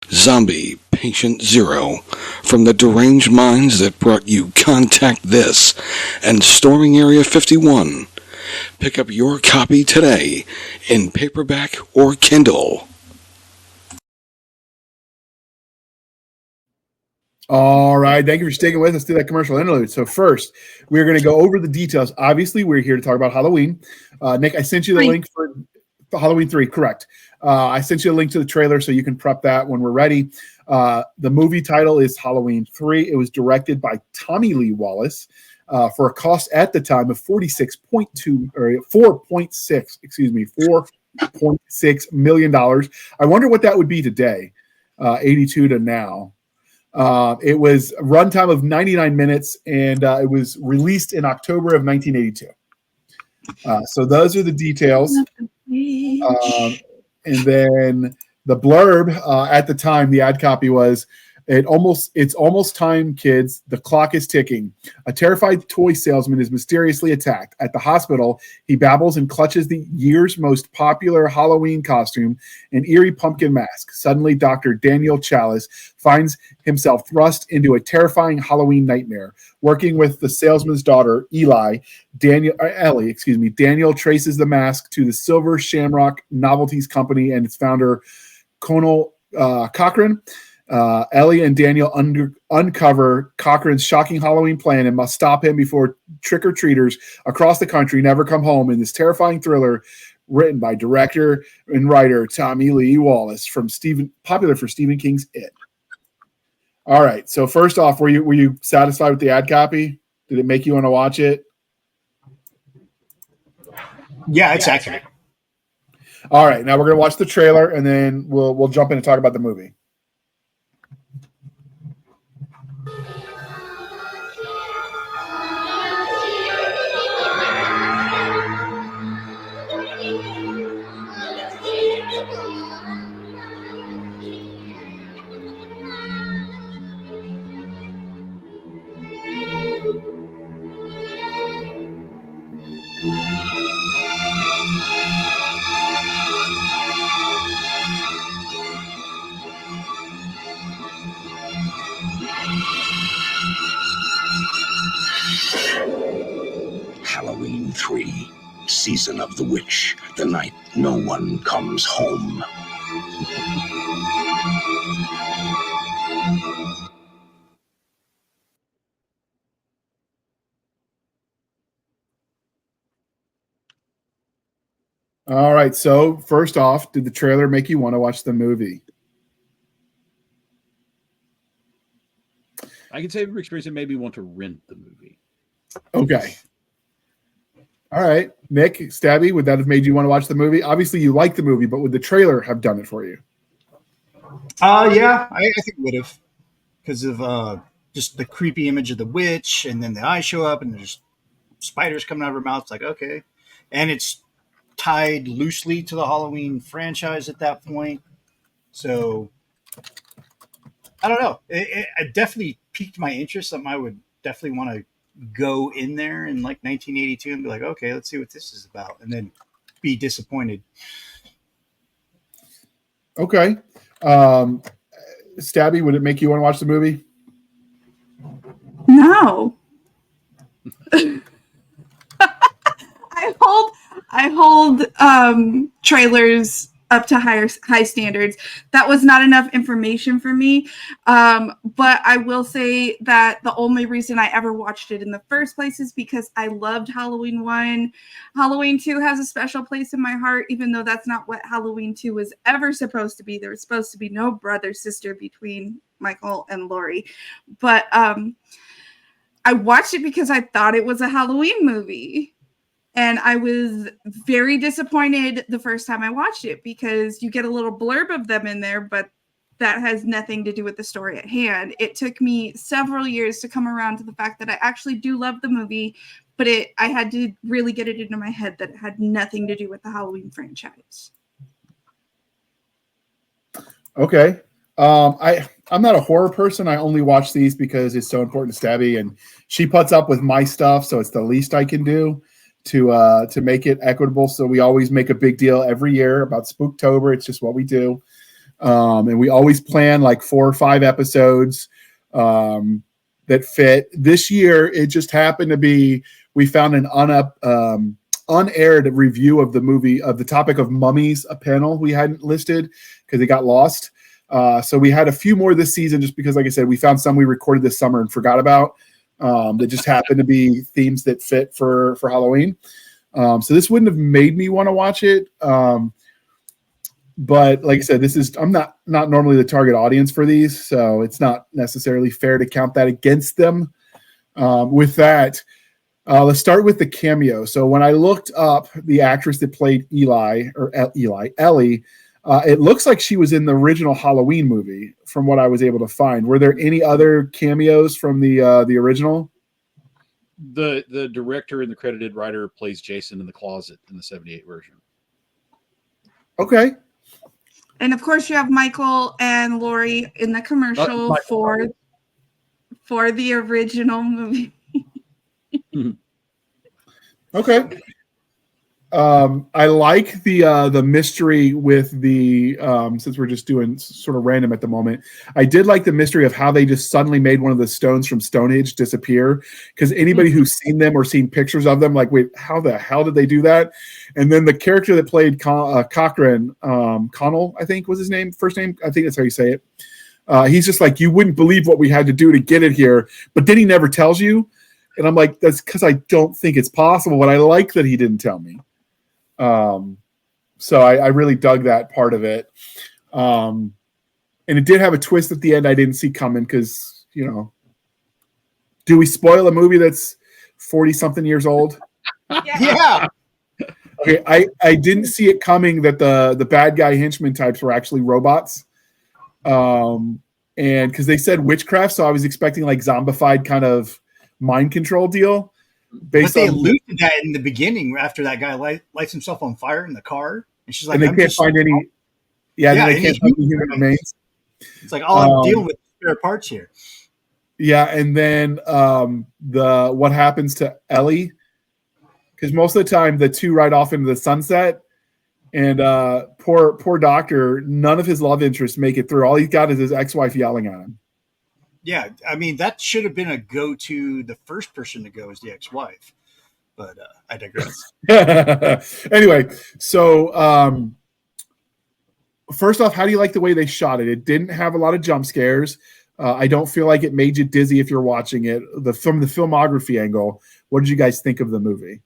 Zombie Patient Zero, from the deranged minds that brought you Contact This and Storming Area 51. Pick up your copy today in paperback or Kindle. All right. Thank you for sticking with us through that commercial interlude. So first, we're going to go over the details. Obviously, we're here to talk about Halloween. Nick, I sent you the link for Halloween 3, correct. I sent you a link to the trailer so you can prep that when we're ready. The movie title is Halloween 3. It was directed by Tommy Lee Wallace for a cost at the time of $4.6 million. I wonder what that would be today, 82 to now. It was a runtime of 99 minutes, and it was released in October of 1982. So those are the details. And then the blurb at the time, the ad copy was, it's almost time, kids. The clock is ticking. A terrified toy salesman is mysteriously attacked. At the hospital, he babbles and clutches the year's most popular Halloween costume, an eerie pumpkin mask. Suddenly, Dr. Daniel Chalice finds himself thrust into a terrifying Halloween nightmare. Working with the salesman's daughter, Ellie, Daniel traces the mask to the Silver Shamrock Novelties Company and its founder, Conal Cochran. Ellie and Daniel uncover Cochran's shocking Halloween plan and must stop him before trick-or-treaters across the country never come home in this terrifying thriller written by director and writer Tommy Lee Wallace, popular for Stephen King's It. All right, so first off, were you satisfied with the ad copy? Did it make you want to watch it? Yeah, it's accurate. All right, now we're going to watch the trailer, and then we'll jump in and talk about the movie. Halloween 3, Season of the Witch, the night no one comes home. All right, so first off, did the trailer make you want to watch the movie? I can say from experience, it made me want to rent the movie. Okay. All right. Nick, Stabby, would that have made you want to watch the movie? Obviously, you like the movie, but would the trailer have done it for you? Yeah, I think it would have. Because of just the creepy image of the witch, and then the eyes show up, and there's spiders coming out of her mouth. It's like, okay. And it's tied loosely to the Halloween franchise at that point. So, I don't know. It definitely piqued my interest. Something I would definitely want to go in there in like 1982 and be like, okay, let's see what this is about, and then be disappointed. Okay. Stabby, would it make you want to watch the movie? No. I hold trailers up to high standards. That was not enough information for me. But I will say that the only reason I ever watched it in the first place is because I loved Halloween 1. Halloween 2 has a special place in my heart, even though that's not what Halloween 2 was ever supposed to be. There was supposed to be no brother-sister between Michael and Laurie. But I watched it because I thought it was a Halloween movie. And I was very disappointed the first time I watched it because you get a little blurb of them in there, but that has nothing to do with the story at hand. It took me several years to come around to the fact that I actually do love the movie, but I had to really get it into my head that it had nothing to do with the Halloween franchise. Okay. I'm not a horror person. I only watch these because it's so important to Stabby, and she puts up with my stuff, so it's the least I can do to make it equitable. So we always make a big deal every year about Spooktober. It's just what we do. And we always plan like 4 or 5 episodes that fit. This year, it just happened to be, we found an unaired review of the movie, of the topic of mummies, a panel we hadn't listed because it got lost. So we had a few more this season just because, like I said, we found some we recorded this summer and forgot about. That just happened to be themes that fit for Halloween. So this wouldn't have made me want to watch it. But like I said, I'm not normally the target audience for these, so it's not necessarily fair to count that against them. With that, let's start with the cameo. So when I looked up the actress that played Ellie, it looks like she was in the original Halloween movie from what I was able to find. Were there any other cameos from the original? The director and the credited writer plays Jason in the closet in the 78 version. Okay. And of course, you have Michael and Lori in the commercial for the original movie. Okay. I like the mystery with the since we're just doing sort of random at the moment. I did like the mystery of how they just suddenly made one of the stones from Stonehenge disappear. Because anybody who's seen them or seen pictures of them, like, wait, how the hell did they do that? And then the character that played Cochran, Connell, I think was his name, first name. I think that's how you say it. He's just like, you wouldn't believe what we had to do to get it here, but then he never tells you. And I'm like, that's because I don't think it's possible. But I like that he didn't tell me. So I really dug that part of it. And it did have a twist at the end I didn't see coming because, do we spoil a movie that's 40-something years old? Yeah. Okay, I didn't see it coming that the bad guy henchman types were actually robots. And because they said witchcraft, so I was expecting like zombified kind of mind control deal. But they alluded to that in the beginning after that guy lights himself on fire in the car. And she's like, and they can't find any. Yeah, they can't find any human remains. It's like, I'm dealing with spare parts here. Yeah, and then what happens to Ellie? Because most of the time the two ride off into the sunset, and poor doctor, none of his love interests make it through. All he's got is his ex-wife yelling at him. Yeah, I mean, that should have been a go-to. The first person to go is the ex-wife. But I digress. Anyway, so first off, how do you like the way they shot it? It didn't have a lot of jump scares. I don't feel like it made you dizzy if you're watching it. From the filmography angle, what did you guys think of the movie?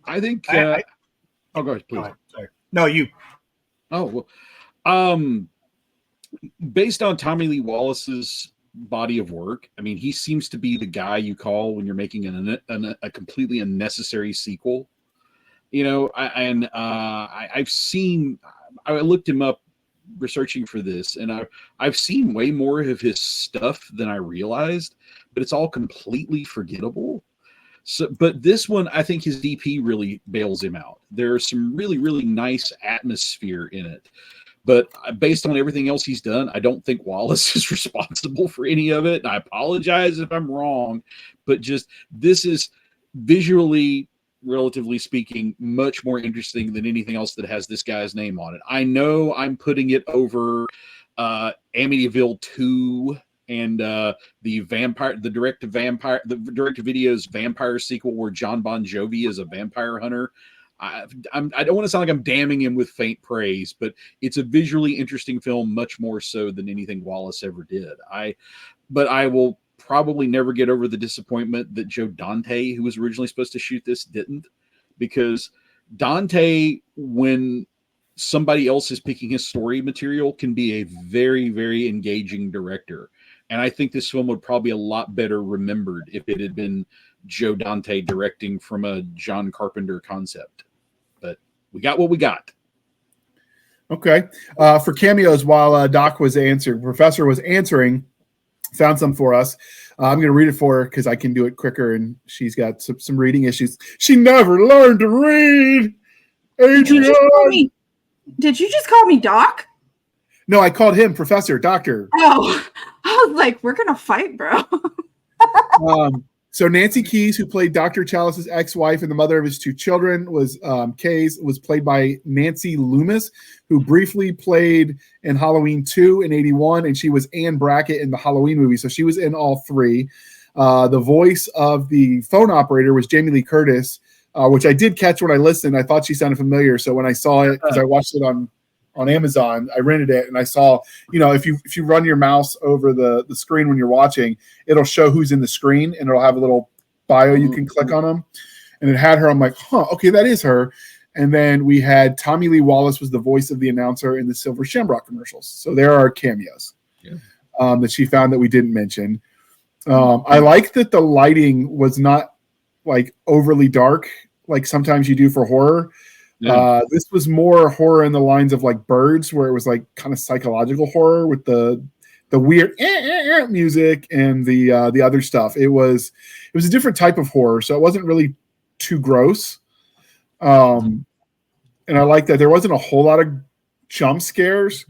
I think... go ahead, please. Go ahead. Sorry. No, you. Oh, well. Based on Tommy Lee Wallace's body of work, I mean, he seems to be the guy you call when you're making a completely unnecessary sequel. I've seen. I looked him up researching for this, and I've seen way more of his stuff than I realized, but it's all completely forgettable. So, but this one, I think his DP really bails him out. There's some really, really nice atmosphere in it. But based on everything else he's done, I don't think Wallace is responsible for any of it. And I apologize if I'm wrong, but just this is visually, relatively speaking, much more interesting than anything else that has this guy's name on it. I know I'm putting it over Amityville 2 and the direct-to-video's vampire sequel where John Bon Jovi is a vampire hunter. I don't want to sound like I'm damning him with faint praise, but it's a visually interesting film, much more so than anything Wallace ever did. But I will probably never get over the disappointment that Joe Dante, who was originally supposed to shoot this, didn't, because Dante, when somebody else is picking his story material, can be a very, very engaging director. And I think this film would probably be a lot better remembered if it had been Joe Dante directing from a John Carpenter concept. But we got what we got. Okay. For cameos, while Professor was answering, found some for us. I'm going to read it for her because I can do it quicker, and she's got some reading issues. She never learned to read. Adrian. Did you just call me Doc? No, I called him Professor, Doctor. Oh, I was like, we're going to fight, bro. So Nancy Keys, who played Dr. Chalice's ex-wife and the mother of his two children, was played by Nancy Loomis, who briefly played in Halloween 2 in 1981, and she was Anne Brackett in the Halloween movie. So she was in all three. The voice of the phone operator was Jamie Lee Curtis, which I did catch when I listened. I thought she sounded familiar. So when I saw it, because I watched it on Amazon, I rented it, and I saw, if you run your mouse over the screen when you're watching, it'll show who's in the screen, and it'll have a little bio you can click on them. And it had her. I'm like, okay, that is her. And then we had Tommy Lee Wallace was the voice of the announcer in the Silver Shamrock commercials. So there are cameos that she found that we didn't mention. I like that the lighting was not like overly dark, like sometimes you do for horror. Yeah. This was more horror in the lines of like Birds, where it was like kind of psychological horror with the weird music and the other stuff. It was a different type of horror, so it wasn't really too gross. And I like that there wasn't a whole lot of jump scares.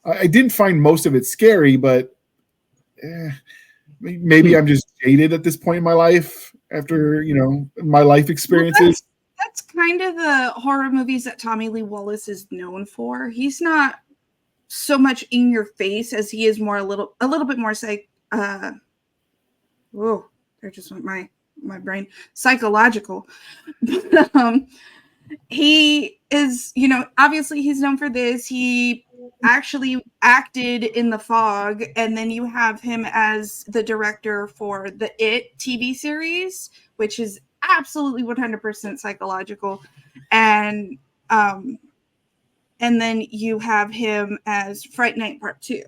I didn't find most of it scary, but maybe I'm just jaded at this point in my life after, my life experiences. That's kind of the horror movies that Tommy Lee Wallace is known for. He's not so much in your face as he is more a little bit more there just went my brain, psychological. He is, obviously he's known for this. He actually acted in The Fog, and then you have him as the director for the It TV series, which is absolutely 100% psychological. And then you have him as Fright Night Part 2.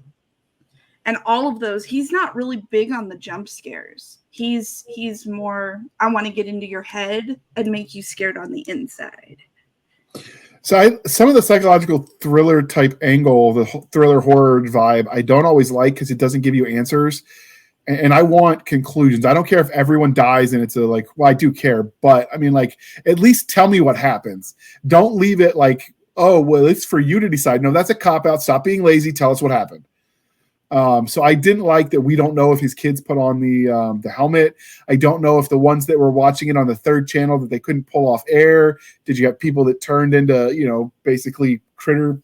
And all of those, he's not really big on the jump scares. He's more, I want to get into your head and make you scared on the inside. So some of the psychological thriller type angle, the thriller horror vibe, I don't always like because it doesn't give you answers. And I want conclusions. I don't care if everyone dies and it's I do care. But I mean, at least tell me what happens. Don't leave it like, oh, well, it's for you to decide. No, that's a cop-out. Stop being lazy. Tell us what happened. So I didn't like that we don't know if his kids put on the helmet. I don't know if the ones that were watching it on the third channel that they couldn't pull off air. Did you have people that turned into, basically creature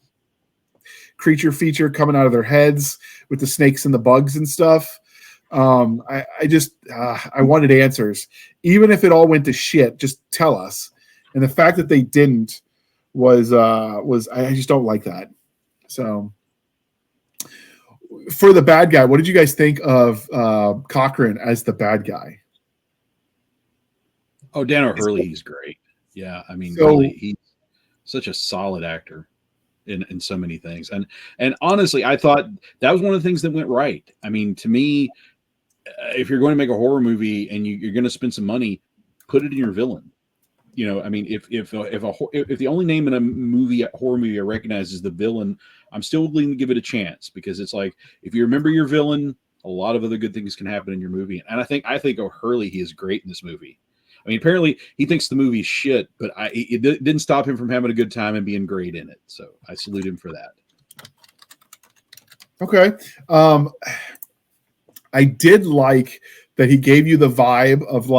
feature coming out of their heads with the snakes and the bugs and stuff? I wanted answers. Even if it all went to shit, just tell us. And the fact that they didn't was I just don't like that. So for the bad guy, what did you guys think of Cochran as the bad guy? Oh, Dan O'Hurley, he's great. Yeah, I mean, really, he's such a solid actor in so many things. And honestly, I thought that was one of the things that went right. I mean, to me, if you're going to make a horror movie and you're going to spend some money, put it in your villain. I mean, if the only name in a horror movie I recognize is the villain, I'm still willing to give it a chance, because it's like, if you remember your villain, a lot of other good things can happen in your movie. And I think O'Hurley, he is great in this movie. I mean, apparently he thinks the movie's shit, but it didn't stop him from having a good time and being great in it. So I salute him for that. Okay. I did like that he gave you the vibe of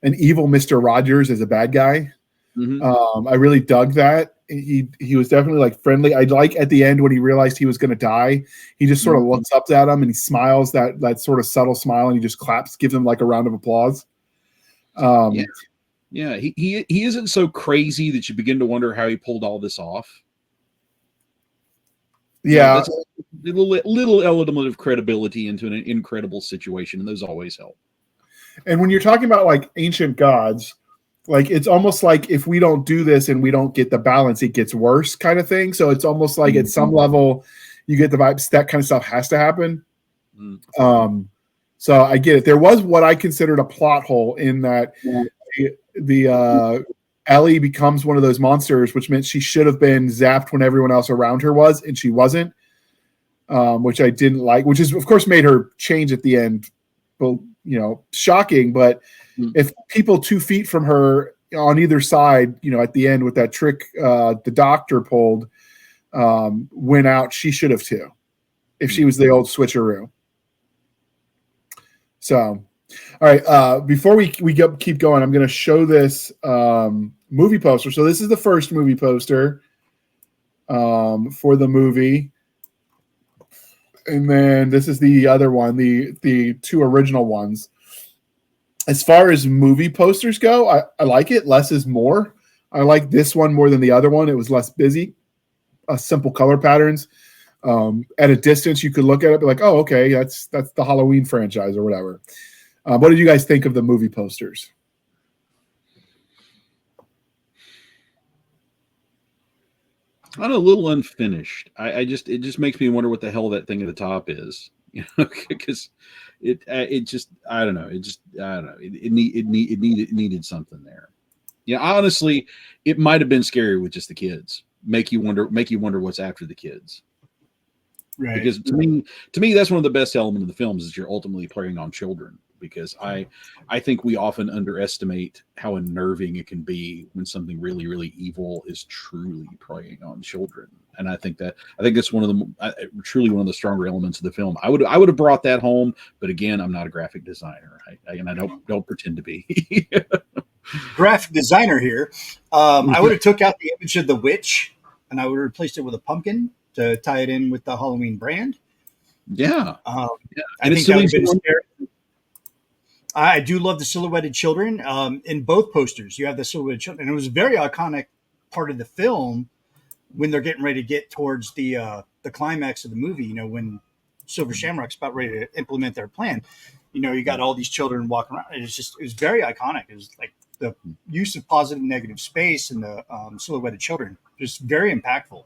an evil Mr. Rogers as a bad guy. Mm-hmm. I really dug that. He was definitely friendly. I like at the end when he realized he was going to die, he just sort of looks up at him and he smiles, that sort of subtle smile, and he just claps, gives him a round of applause. Yeah. He isn't so crazy that you begin to wonder how he pulled all this off. Yeah, that's a little element of credibility into an incredible situation, and those always help. And when you're talking about ancient gods, it's almost like if we don't do this and we don't get the balance, it gets worse kind of thing. So it's almost like at some level you get the vibes that kind of stuff has to happen. So I get it. There was what I considered a plot hole in that the Ellie becomes one of those monsters, which meant she should have been zapped when everyone else around her was, and she wasn't, which I didn't like, which is of course made her change at the end. But shocking. But if people 2 feet from her on either side, at the end with that trick the doctor pulled, went out, she should have too, if she was the old switcheroo. So, all right. Before we keep going, I'm going to show this movie poster. So this is the first movie poster for the movie. And then this is the other one, the 2 original ones. As far as movie posters go, I like it. Less is more. I like this one more than the other one. It was less busy, simple color patterns. At a distance, you could look at it and be like, oh, okay, that's the Halloween franchise or whatever. What did you guys think of the movie posters? I'm a little unfinished. It just makes me wonder what the hell that thing at the top is, because it just, I don't know. It needed something there. Yeah, honestly, it might have been scary with just the kids. Make you wonder what's after the kids. Right. Because to me, that's one of the best elements of the films is you're ultimately playing on children. Because I think we often underestimate how unnerving it can be when something really, really evil is truly preying on children. And I think that's one of the truly one of the stronger elements of the film. I would have brought that home, but again, I'm not a graphic designer, and I don't pretend to be. Graphic designer here. I would have took out the image of the witch, and I would have replaced it with a pumpkin to tie it in with the Halloween brand. Yeah, I think that would have been scary. I do love the silhouetted children. In both posters, you have the silhouetted children, and it was a very iconic part of the film when they're getting ready to get towards the climax of the movie. When Silver Shamrock's about ready to implement their plan. You got all these children walking around. It was very iconic. It was like the use of positive and negative space and the silhouetted children, just very impactful.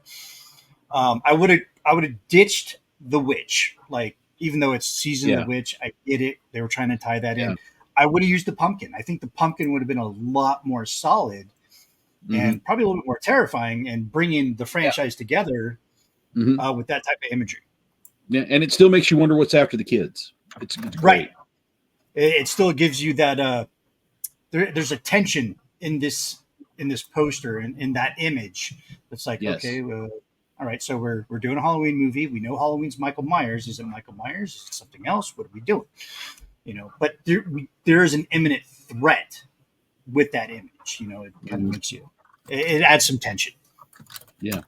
I would have ditched the witch, even though it's season of the witch. I get it. They were trying to tie that in. I would have used the pumpkin. I think the pumpkin would have been a lot more solid and probably a little bit more terrifying, and bringing the franchise together with that type of imagery. Yeah, and it still makes you wonder what's after the kids. It's great. Right. It still gives you that. There's a tension in this poster and in that image. It's like, okay, all right, so we're doing a Halloween movie. We know Halloween's Michael Myers. Is it Michael Myers? Is it something else? What are we doing? But there is an imminent threat with that image. It kind of makes you. It adds some tension. Yeah.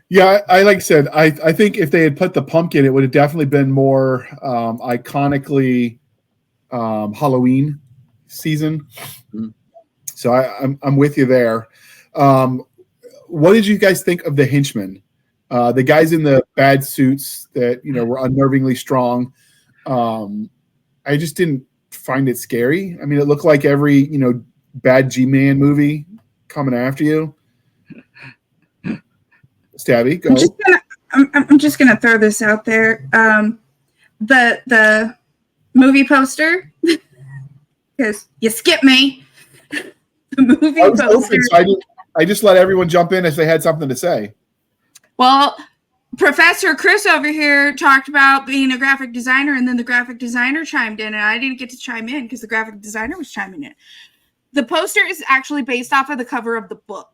Yeah, I like I said, I think if they had put the pumpkin, it would have definitely been more iconically Halloween season. So I'm with you there. What did you guys think of the henchmen? The guys in the bad suits that were unnervingly strong. I just didn't find it scary. I mean, it looked like every bad G-Man movie coming after you. Stabby, go. I'm just gonna throw this out there. The movie poster, because you skipped me. The movie poster. So I just let everyone jump in if they had something to say. Well, Professor Chris over here talked about being a graphic designer, and then the graphic designer chimed in, and I didn't get to chime in because the graphic designer was chiming in. The poster is actually based off of the cover of the book.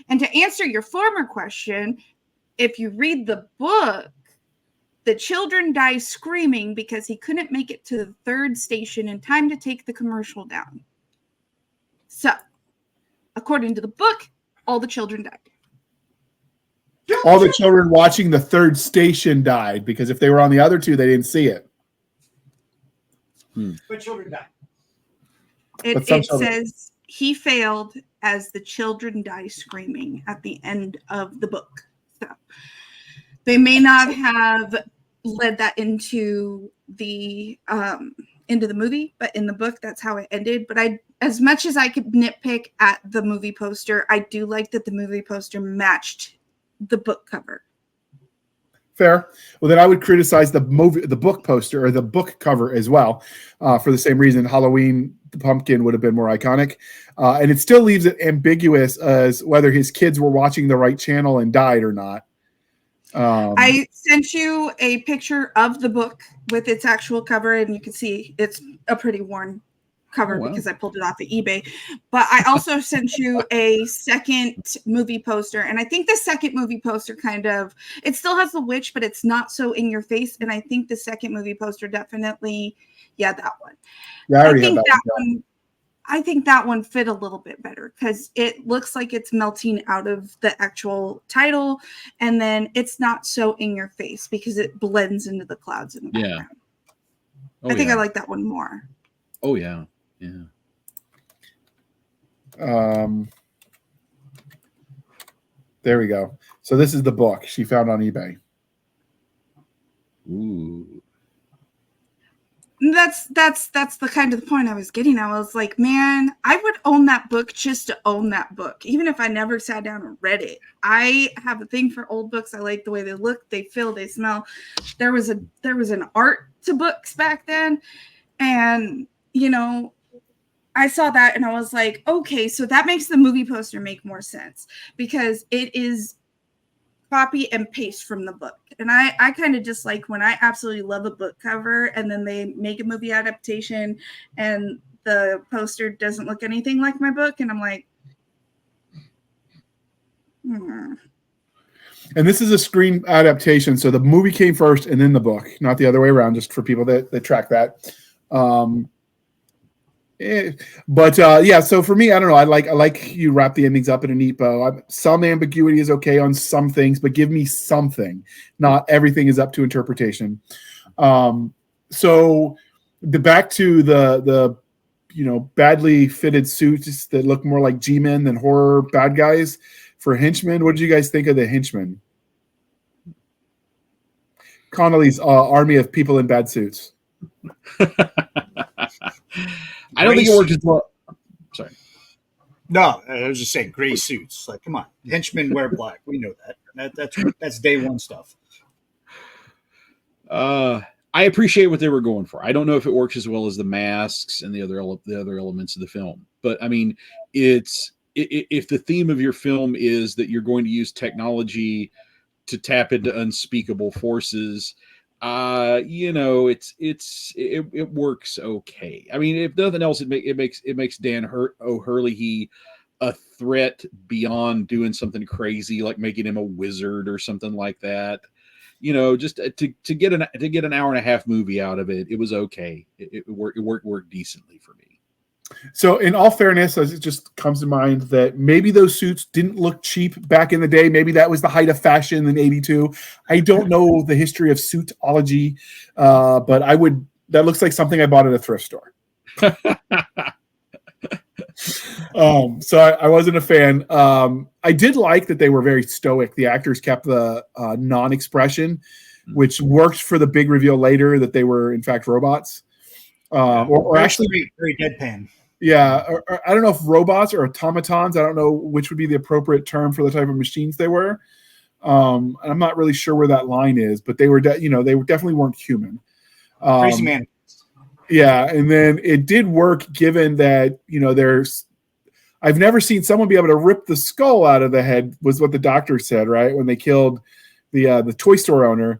And to answer your former question, if you read the book, the children die screaming because he couldn't make it to the third station in time to take the commercial down. So, according to the book, all the children died. All the children watching the third station died because if they were on the other two, they didn't see it. But children died. It says he failed as the children die screaming at the end of the book. So they may not have led that into the movie, but in the book, that's how it ended. But as much as I could nitpick at the movie poster, I do like that the movie poster matched the book cover. Fair. Well, then I would criticize the book poster or the book cover as well, for the same reason. Halloween, the pumpkin would have been more iconic, and it still leaves it ambiguous as whether his kids were watching the right channel and died or not. I sent you a picture of the book with its actual cover, and you can see it's a pretty worn cover because I pulled it off of eBay. But I also sent you a second movie poster, and I think the second movie poster it still has the witch, but it's not so in your face. And I think the second movie poster definitely, that one. Yeah, I think that one fit a little bit better because it looks like it's melting out of the actual title, and then it's not so in your face because it blends into the clouds in the background. I think I like that one more. Oh yeah. There we go. So this is the book she found on eBay. Ooh. That's the kind of the point I was getting at. I was like, man, I would own that book just to own that book, even if I never sat down and read it. I have a thing for old books. I like the way they look, they feel, they smell. There was an art to books back then, and I saw that and I was like, okay, so that makes the movie poster make more sense because it is copy and paste from the book. And I kind of dislike when I absolutely love a book cover and then they make a movie adaptation and the poster doesn't look anything like my book. And I'm like, And this is a screen adaptation, so the movie came first and then the book, not the other way around, just for people that track that. Yeah, so for me, I don't know. I like you wrap the endings up in a neat bow. Some ambiguity is okay on some things, but give me something. Not everything is up to interpretation. So back to the badly fitted suits that look more like G-men than horror bad guys for henchmen. What did you guys think of the henchmen? Connolly's army of people in bad suits. I don't think it worked as well. Sorry. No, I was just saying gray suits. Like, come on, henchmen wear black. We know that. That's day one stuff. I appreciate what they were going for. I don't know if it works as well as the masks and the other elements of the film, but I mean, if the theme of your film is that you're going to use technology to tap into unspeakable forces, it works okay. I mean, if nothing else, it makes Dan O'Hurley a threat beyond doing something crazy like making him a wizard or something like that. Just to get an hour and a half movie out of it, it was okay. It worked decently for me. So, in all fairness, as it just comes to mind that maybe those suits didn't look cheap back in the day. Maybe that was the height of fashion in '82. I don't know the history of suitology, but that looks like something I bought at a thrift store. So I wasn't a fan. I did like that they were very stoic. The actors kept the non-expression, which worked for the big reveal later that they were in fact robots. Or actually very deadpan. Yeah, or I don't know if robots or automatons. I don't know which would be the appropriate term for the type of machines they were. I'm not really sure where that line is, but they were, they definitely weren't human. Crazy man. Yeah, and then it did work given that I've never seen someone be able to rip the skull out of the head. Was what the doctor said, right, when they killed the toy store owner.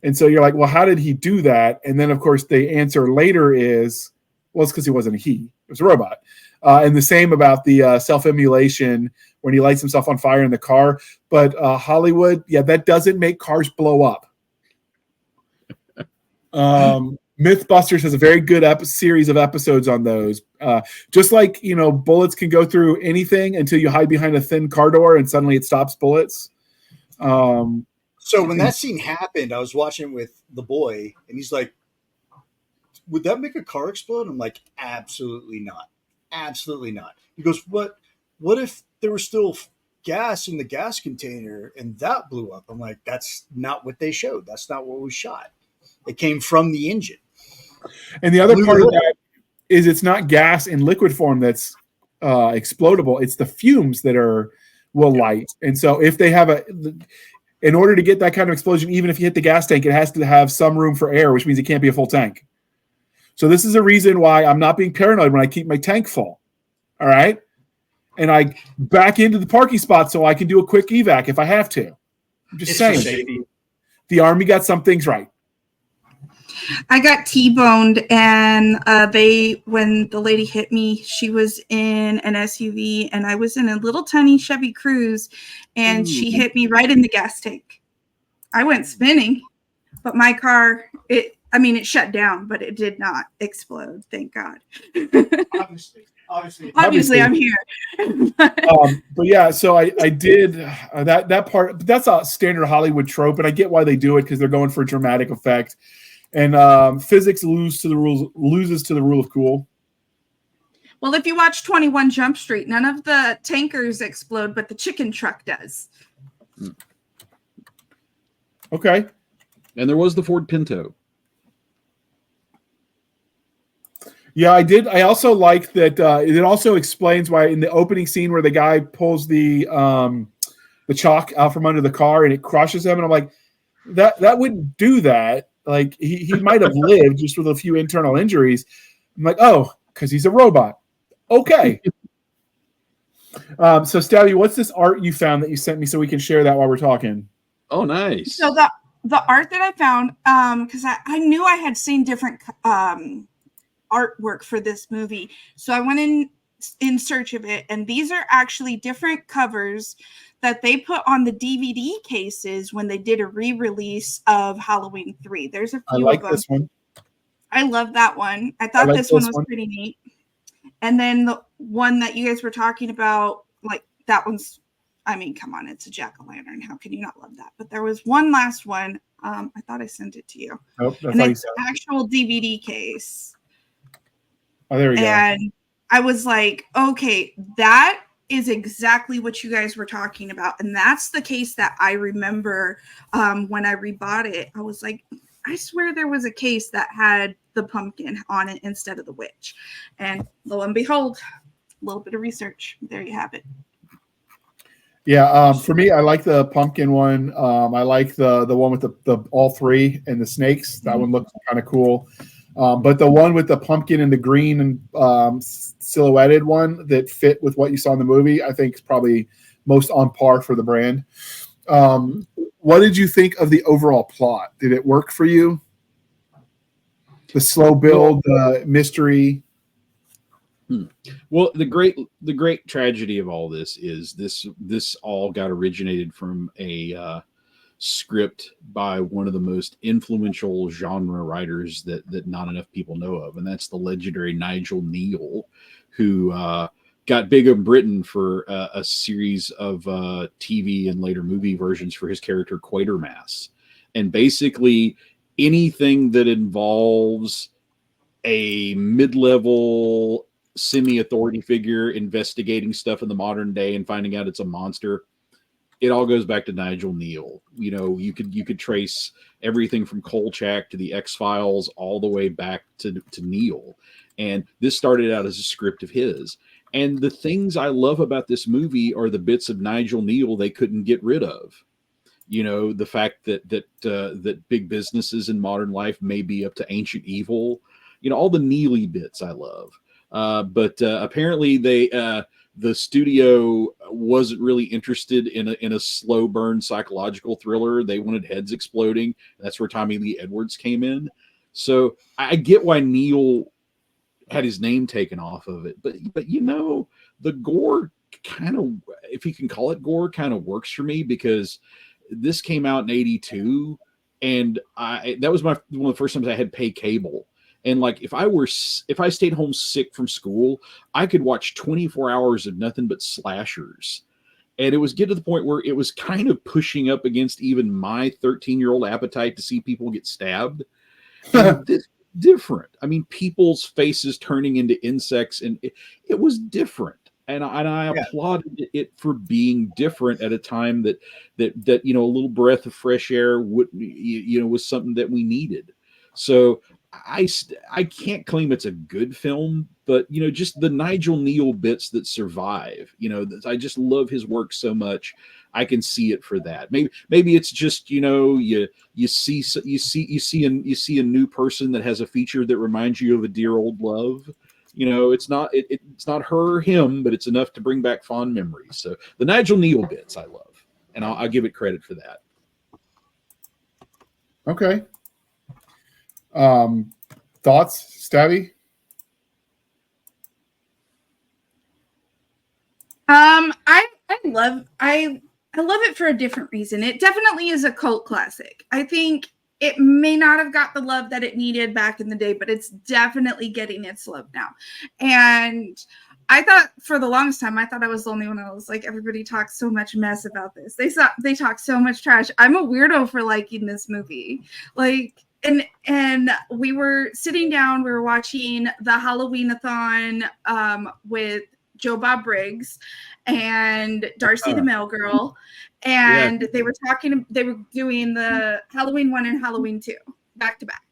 And so you're like, well, how did he do that? And then, of course, the answer later is, well, it's because he wasn't a he. It was a robot. And the same about the self-immolation when he lights himself on fire in the car. But Hollywood, that doesn't make cars blow up. Mythbusters has a very good series of episodes on those. Just like, bullets can go through anything until you hide behind a thin car door and suddenly it stops bullets. So when that scene happened, I was watching with the boy, and he's like, would that make a car explode? I'm like, absolutely not. Absolutely not. He goes, what if there was still gas in the gas container and that blew up? I'm like, that's not what they showed. That's not what was shot. It came from the engine. And the other part of that is it's not gas in liquid form that's explodable. It's the fumes that will light. And so if they have in order to get that kind of explosion, even if you hit the gas tank, it has to have some room for air, which means it can't be a full tank. So this is a reason why I'm not being paranoid when I keep my tank full. All right. And I back into the parking spot so I can do a quick evac if I have to. I'm just saying. The Army got some things right. I got T-boned, and when the lady hit me, she was in an SUV, and I was in a little tiny Chevy Cruze, and she hit me right in the gas tank. I went spinning, but my car, it shut down, but it did not explode. Thank God. Obviously, I'm here. But yeah, so I did that part. But that's a standard Hollywood trope, and I get why they do it because they're going for dramatic effect. And physics loses to the rule of cool. Well, if you watch 21 Jump Street, none of the tankers explode, but the chicken truck does. Okay. And there was the Ford Pinto. Yeah, I did. I also like that it also explains why in the opening scene where the guy pulls the chalk out from under the car and it crushes him, and I'm like, that wouldn't do that. Like he might have lived just with a few internal injuries. I'm like, oh, because he's a robot. Okay. So Stabby, what's this art you found that you sent me so we can share that while we're talking? Oh, nice. So the art that I found, because I knew I had seen different artwork for this movie. So I went in in search of it, and these are actually different covers that they put on the DVD cases when they did a re-release of Halloween 3. There's a I few like of them. this one. I love that one. I thought like this one this was one. pretty neat. And then the one that you guys were talking about, like that one's, I mean, come on, it's a jack-o'-lantern. How can you not love that? But there was one last one. I thought I sent it to you. Nope, I And thought you it's said an actual DVD case. Oh, there we go. And I was like, okay, that is exactly what you guys were talking about. And that's the case that I remember when I rebought it. I was like, I swear there was a case that had the pumpkin on it instead of the witch. And lo and behold, a little bit of research. There you have it. Yeah, for me, I like the pumpkin one. I like the one with the all three and the snakes. That one looks kind of cool. But the one with the pumpkin and the green and silhouetted one that fit with what you saw in the movie, I think is probably most on par for the brand. What did you think of the overall plot? Did it work for you? The slow build, the mystery. Well, the great tragedy of all this is this all got originated from a script by one of the most influential genre writers that not enough people know of, and that's the legendary Nigel Neal, who got big in Britain for a series of TV and later movie versions for his character Quatermass. And basically anything that involves a mid-level semi-authority figure investigating stuff in the modern day and finding out it's a monster, it all goes back to Nigel Neal. You know, you could trace everything from Kolchak to the X-Files all the way back to Neal. And this started out as a script of his. And the things I love about this movie are the bits of Nigel Neal they couldn't get rid of. You know, the fact that big businesses in modern life may be up to ancient evil. You know, all the Neely bits I love. But apparently the studio wasn't really interested in a slow burn psychological thriller. They wanted heads exploding. That's where Tommy Lee Edwards came in. So I get why Neal had his name taken off of it. But you know, the gore kind of, if you can call it gore, kind of works for me, because this came out in 82, and that was one of the first times I had pay cable. And like, if I stayed home sick from school, I could watch 24 hours of nothing but slashers. And it was getting to the point where it was kind of pushing up against even my 13-year-old appetite to see people get stabbed. And this different. I mean, people's faces turning into insects, and it was different. And I applauded it for being different at a time that you know, a little breath of fresh air was something that we needed. So I can't claim it's a good film, but you know, just the Nigel Neal bits that survive, you know, I just love his work so much. I can see it for that. Maybe it's just, you know, you see a new person that has a feature that reminds you of a dear old love. You know, it's not her or him, but it's enough to bring back fond memories. So the Nigel Neal bits I love, and I'll give it credit for that. Okay. Thoughts, Stabby? I love it for a different reason. It definitely is a cult classic. I think it may not have got the love that it needed back in the day, but it's definitely getting its love now. And I thought for the longest time, I thought I was the only one. I was like, everybody talks so much mess about this. They talk so much trash. I'm a weirdo for liking this movie. Like, and we were sitting down, we were watching the Halloween-a-thon with Joe Bob Briggs and Darcy the Mail Girl, and they were doing the Halloween 1 and Halloween 2 back to back.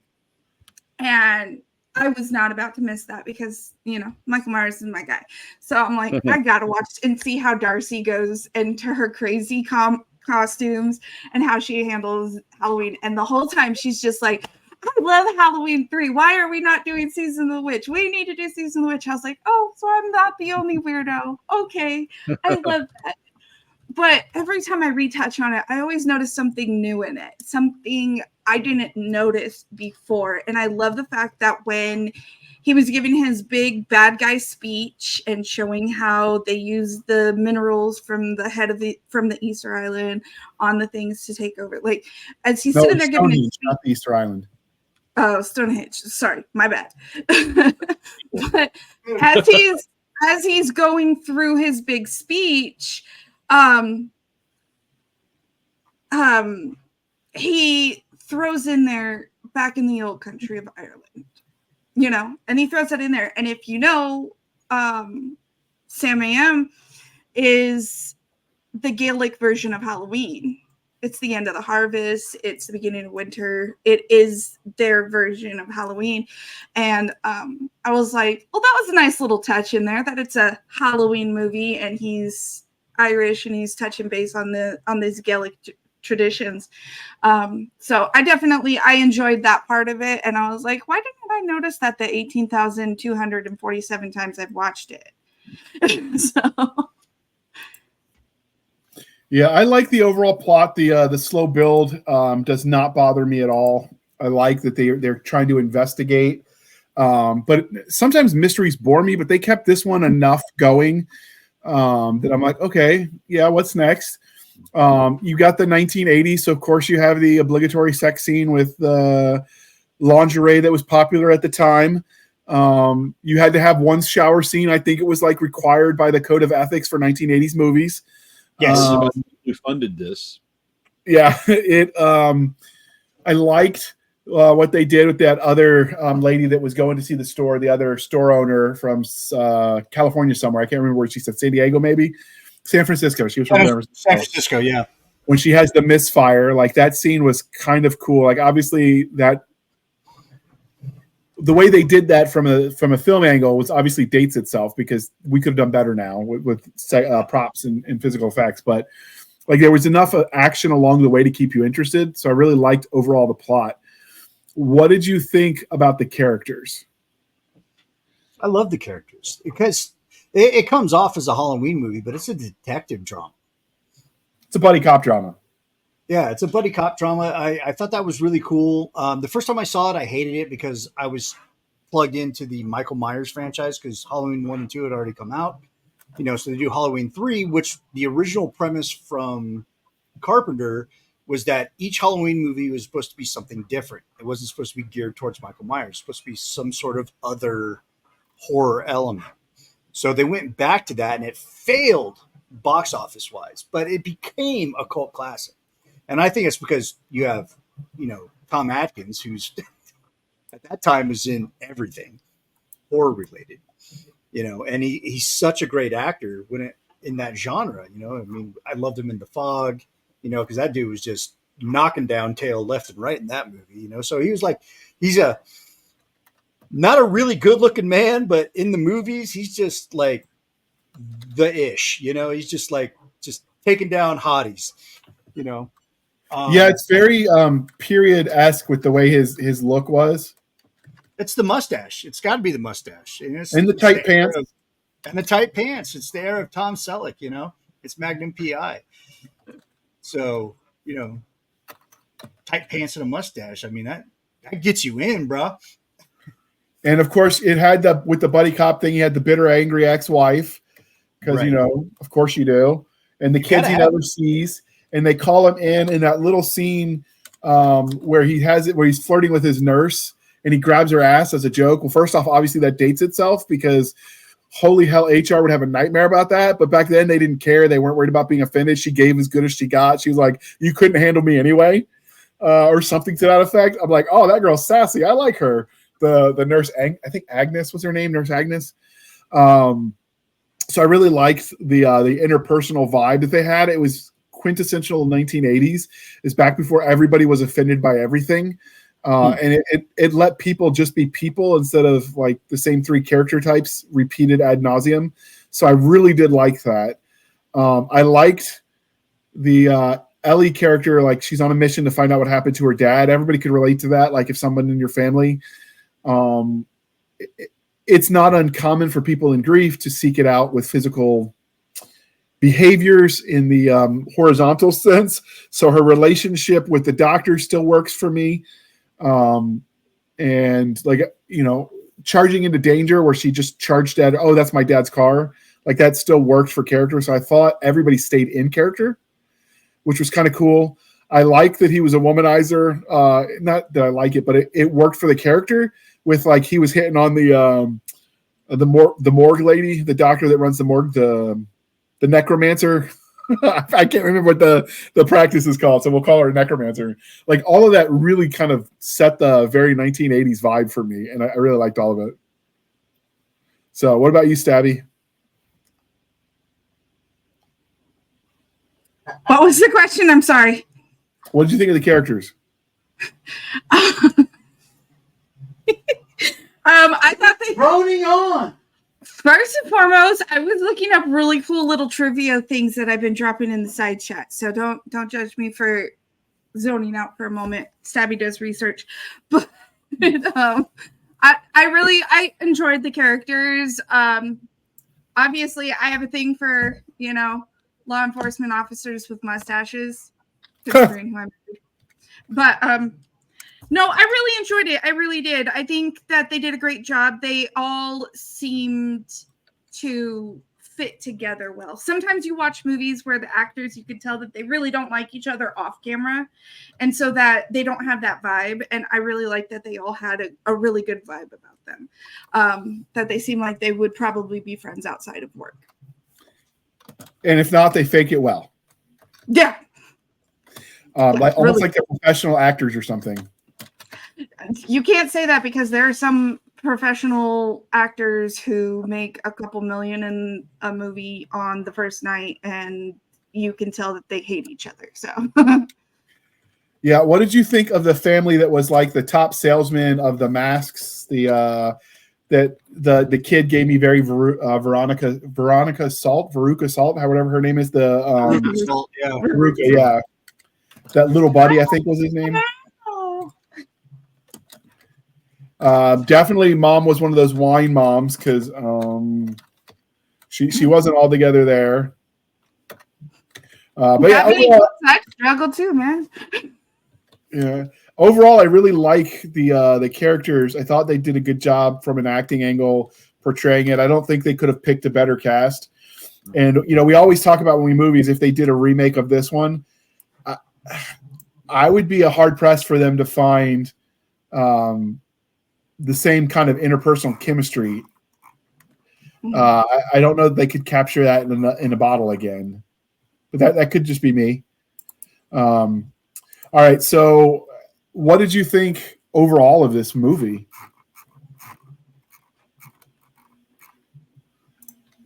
And I was not about to miss that because, you know, Michael Myers is my guy. So I'm like, I gotta watch and see how Darcy goes into her crazy costumes and how she handles Halloween. And the whole time she's just like, I love Halloween 3. Why are we not doing Season of the Witch? We need to do Season of the Witch. I was like, oh, so I'm not the only weirdo. Okay. I love that. But every time I retouch on it, I always notice something new in it. Something I didn't notice before. And I love the fact that when he was giving his big bad guy speech and showing how they use the minerals from the Easter Island on the things to take over. Like as he's sitting there giving his speech, not the Easter Island. Oh, Stonehenge. Sorry, my bad. But as he's going through his big speech, he throws in there back in the old country of Ireland, and he throws that in there. And if you know, Sam AM is the Gaelic version of Halloween. It's the end of the harvest. It's the beginning of winter. It is their version of Halloween. And I was like, well, that was a nice little touch in there that it's a Halloween movie and he's Irish and he's touching base on these Gaelic traditions. So I enjoyed that part of it. And I was like, why didn't I notice that the 18,247 times I've watched it? So... Yeah, I like the overall plot. The slow build does not bother me at all. I like that they're trying to investigate, but sometimes mysteries bore me. But they kept this one enough going that I'm like, okay, yeah, what's next? You got the 1980s, so of course you have the obligatory sex scene with the lingerie that was popular at the time. You had to have one shower scene. I think it was like required by the code of ethics for 1980s movies. Yes, who funded this? Yeah, I liked what they did with that other lady that was going to see the store, the other store owner from California somewhere. I can't remember where she said, San Diego, maybe San Francisco. She was from San Francisco, yeah. When she has the misfire, like that scene was kind of cool. Like obviously that the way they did that from a film angle was obviously dates itself because we could have done better now with props and physical effects. But like there was enough action along the way to keep you interested. So I really liked overall the plot. What did you think about the characters? I love the characters because it comes off as a Halloween movie, but it's a detective drama. It's a buddy cop drama. Yeah, it's a buddy cop drama. I thought that was really cool. The first time I saw it, I hated it because I was plugged into the Michael Myers franchise because Halloween 1 and 2 had already come out. So they do Halloween 3, which the original premise from Carpenter was that each Halloween movie was supposed to be something different. It wasn't supposed to be geared towards Michael Myers. It was supposed to be some sort of other horror element. So they went back to that and it failed box office wise, but it became a cult classic. And I think it's because you have, Tom Atkins, who's at that time was in everything horror related, and he's such a great actor in that genre, I loved him in The Fog, because that dude was just knocking down tail left and right in that movie, so he was like, he's not a really good looking man, but in the movies, he's just like the ish, he's just like, just taking down hotties, yeah, it's very period-esque with the way his look was. It's the mustache. It's got to be the mustache. And the tight pants. And the tight pants. It's the air of Tom Selleck, It's Magnum P.I. So, tight pants and a mustache. I mean, that gets you in, bro. And, of course, it had with the buddy cop thing, he had the bitter, angry ex-wife. Because, right. Of course you do. And the kids he never sees. And they call him in that little scene where he's flirting with his nurse and he grabs her ass as a joke. Well, first off, obviously that dates itself because holy hell, HR would have a nightmare about that. But back then they didn't care. They weren't worried about being offended. She gave as good as she got. She was like, you couldn't handle me anyway, or something to that effect. I'm like, oh, that girl's sassy. I like her. The nurse, I think Agnes was her name, Nurse Agnes. So I really liked the interpersonal vibe that they had. It was quintessential 1980s. Is back before everybody was offended by everything, and it let people just be people instead of like the same three character types repeated ad nauseum. So I really did like that. I liked the Ellie character, like she's on a mission to find out what happened to her dad. Everybody could relate to that. Like if someone in your family, it's not uncommon for people in grief to seek it out with physical behaviors in the horizontal sense. So her relationship with the doctor still works for me. And like, charging into danger where she just charged at, oh, that's my dad's car. Like that still worked for character. So I thought everybody stayed in character, which was kind of cool. I like that he was a womanizer. Not that I like it, but it worked for the character with like, he was hitting on the morgue lady, the doctor that runs the morgue, the necromancer. I can't remember what the practice is called, so we'll call her a necromancer. Like all of that really kind of set the very 1980s vibe for me, and I really liked all of it. So what about you, Stabby? What was the question? I'm sorry. What did you think of the characters? I thought they Droning on. First and foremost, I was looking up really cool little trivia things that I've been dropping in the side chat. So don't judge me for zoning out for a moment. Stabby does research, but I enjoyed the characters. Obviously, I have a thing for law enforcement officers with mustaches. Considering who I'm, but no, I really enjoyed it. I really did. I think that they did a great job. They all seemed to fit together well. Sometimes you watch movies where the actors, you could tell that they really don't like each other off camera. And so that they don't have that vibe. And I really like that they all had a really good vibe about them. That they seem like they would probably be friends outside of work. And if not, they fake it well. Yeah. Like almost like they're professional actors or something. You can't say that because there are some professional actors who make a couple million in a movie on the first night, and you can tell that they hate each other. So, yeah. What did you think of the family that was like the top salesman of the masks? The kid gave me very Veruca Salt, however her name is. Veruca, yeah. That little buddy, I think was his name. Definitely mom was one of those wine moms because she wasn't all together there. But yeah, overall, I struggle too, man. Yeah. Overall, I really like the characters. I thought they did a good job from an acting angle portraying it. I don't think they could have picked a better cast. And we always talk about when we movies, if they did a remake of this one, I would be hard pressed for them to find the same kind of interpersonal chemistry. I don't know that they could capture that in a bottle again, but that could just be me. All right. So what did you think overall of this movie?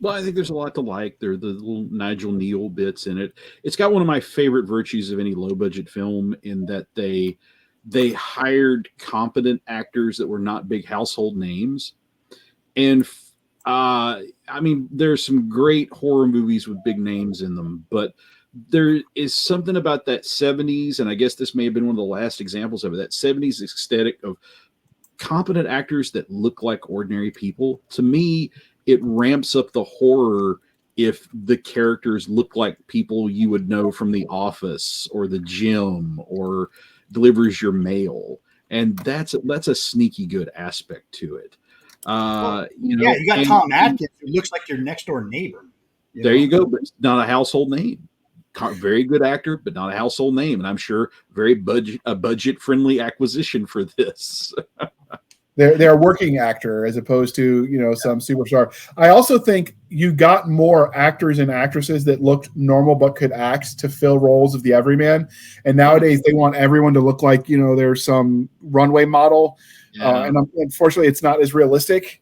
Well, I think there's a lot to like. There are the little Nigel Neal bits in it. It's got one of my favorite virtues of any low-budget film in that they hired competent actors that were not big household names. And I mean, there's some great horror movies with big names in them, but there is something about that 70s, and I guess this may have been one of the last examples of it, that 70s aesthetic of competent actors that look like ordinary people. To me, it ramps up the horror if the characters look like people you would know from The Office or The Gym or Delivers Your Mail. And that's a sneaky good aspect to it. You got Tom Atkins, who looks like your next door neighbor. You go, but it's not a household name. Very good actor, but not a household name, and I'm sure very budget friendly acquisition for this. They're a working actor as opposed to some superstar. I also think you got more actors and actresses that looked normal but could act to fill roles of the everyman. And nowadays they want everyone to look like there's some runway model. Yeah. And unfortunately, it's not as realistic.